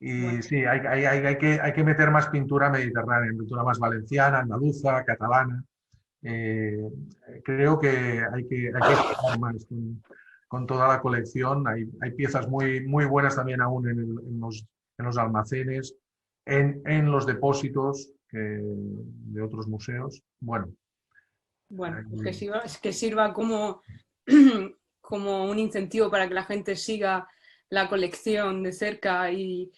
bueno, Y sí, hay que meter más pintura mediterránea, pintura más valenciana, andaluza, catalana. Eh, Creo que hay que explorar más con toda la colección. Hay piezas muy buenas también aún en los almacenes, en los depósitos de otros museos. Bueno, bueno, pues ahí- que sirva como, como un incentivo para que la gente siga la colección de cerca y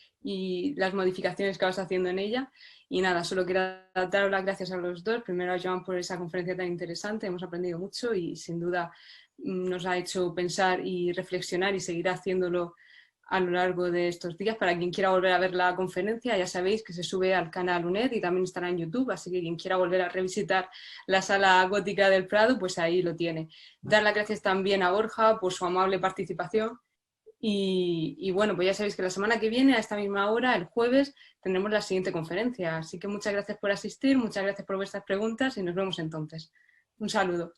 las modificaciones que vas haciendo en ella. Y nada, solo quiero dar las gracias a los dos. Primero a Joan por esa conferencia tan interesante, hemos aprendido mucho y sin duda nos ha hecho pensar y reflexionar y seguirá haciéndolo a lo largo de estos días. Para quien quiera volver a ver la conferencia, ya sabéis que se sube al canal UNED y también estará en YouTube, así que quien quiera volver a revisitar la sala gótica del Prado, pues ahí lo tiene. Dar las gracias también a Borja por su amable participación. Y bueno, pues ya sabéis que la semana que viene, a esta misma hora, el jueves, tendremos la siguiente conferencia. Así que muchas gracias por asistir, muchas gracias por vuestras preguntas y nos vemos entonces. Un saludo.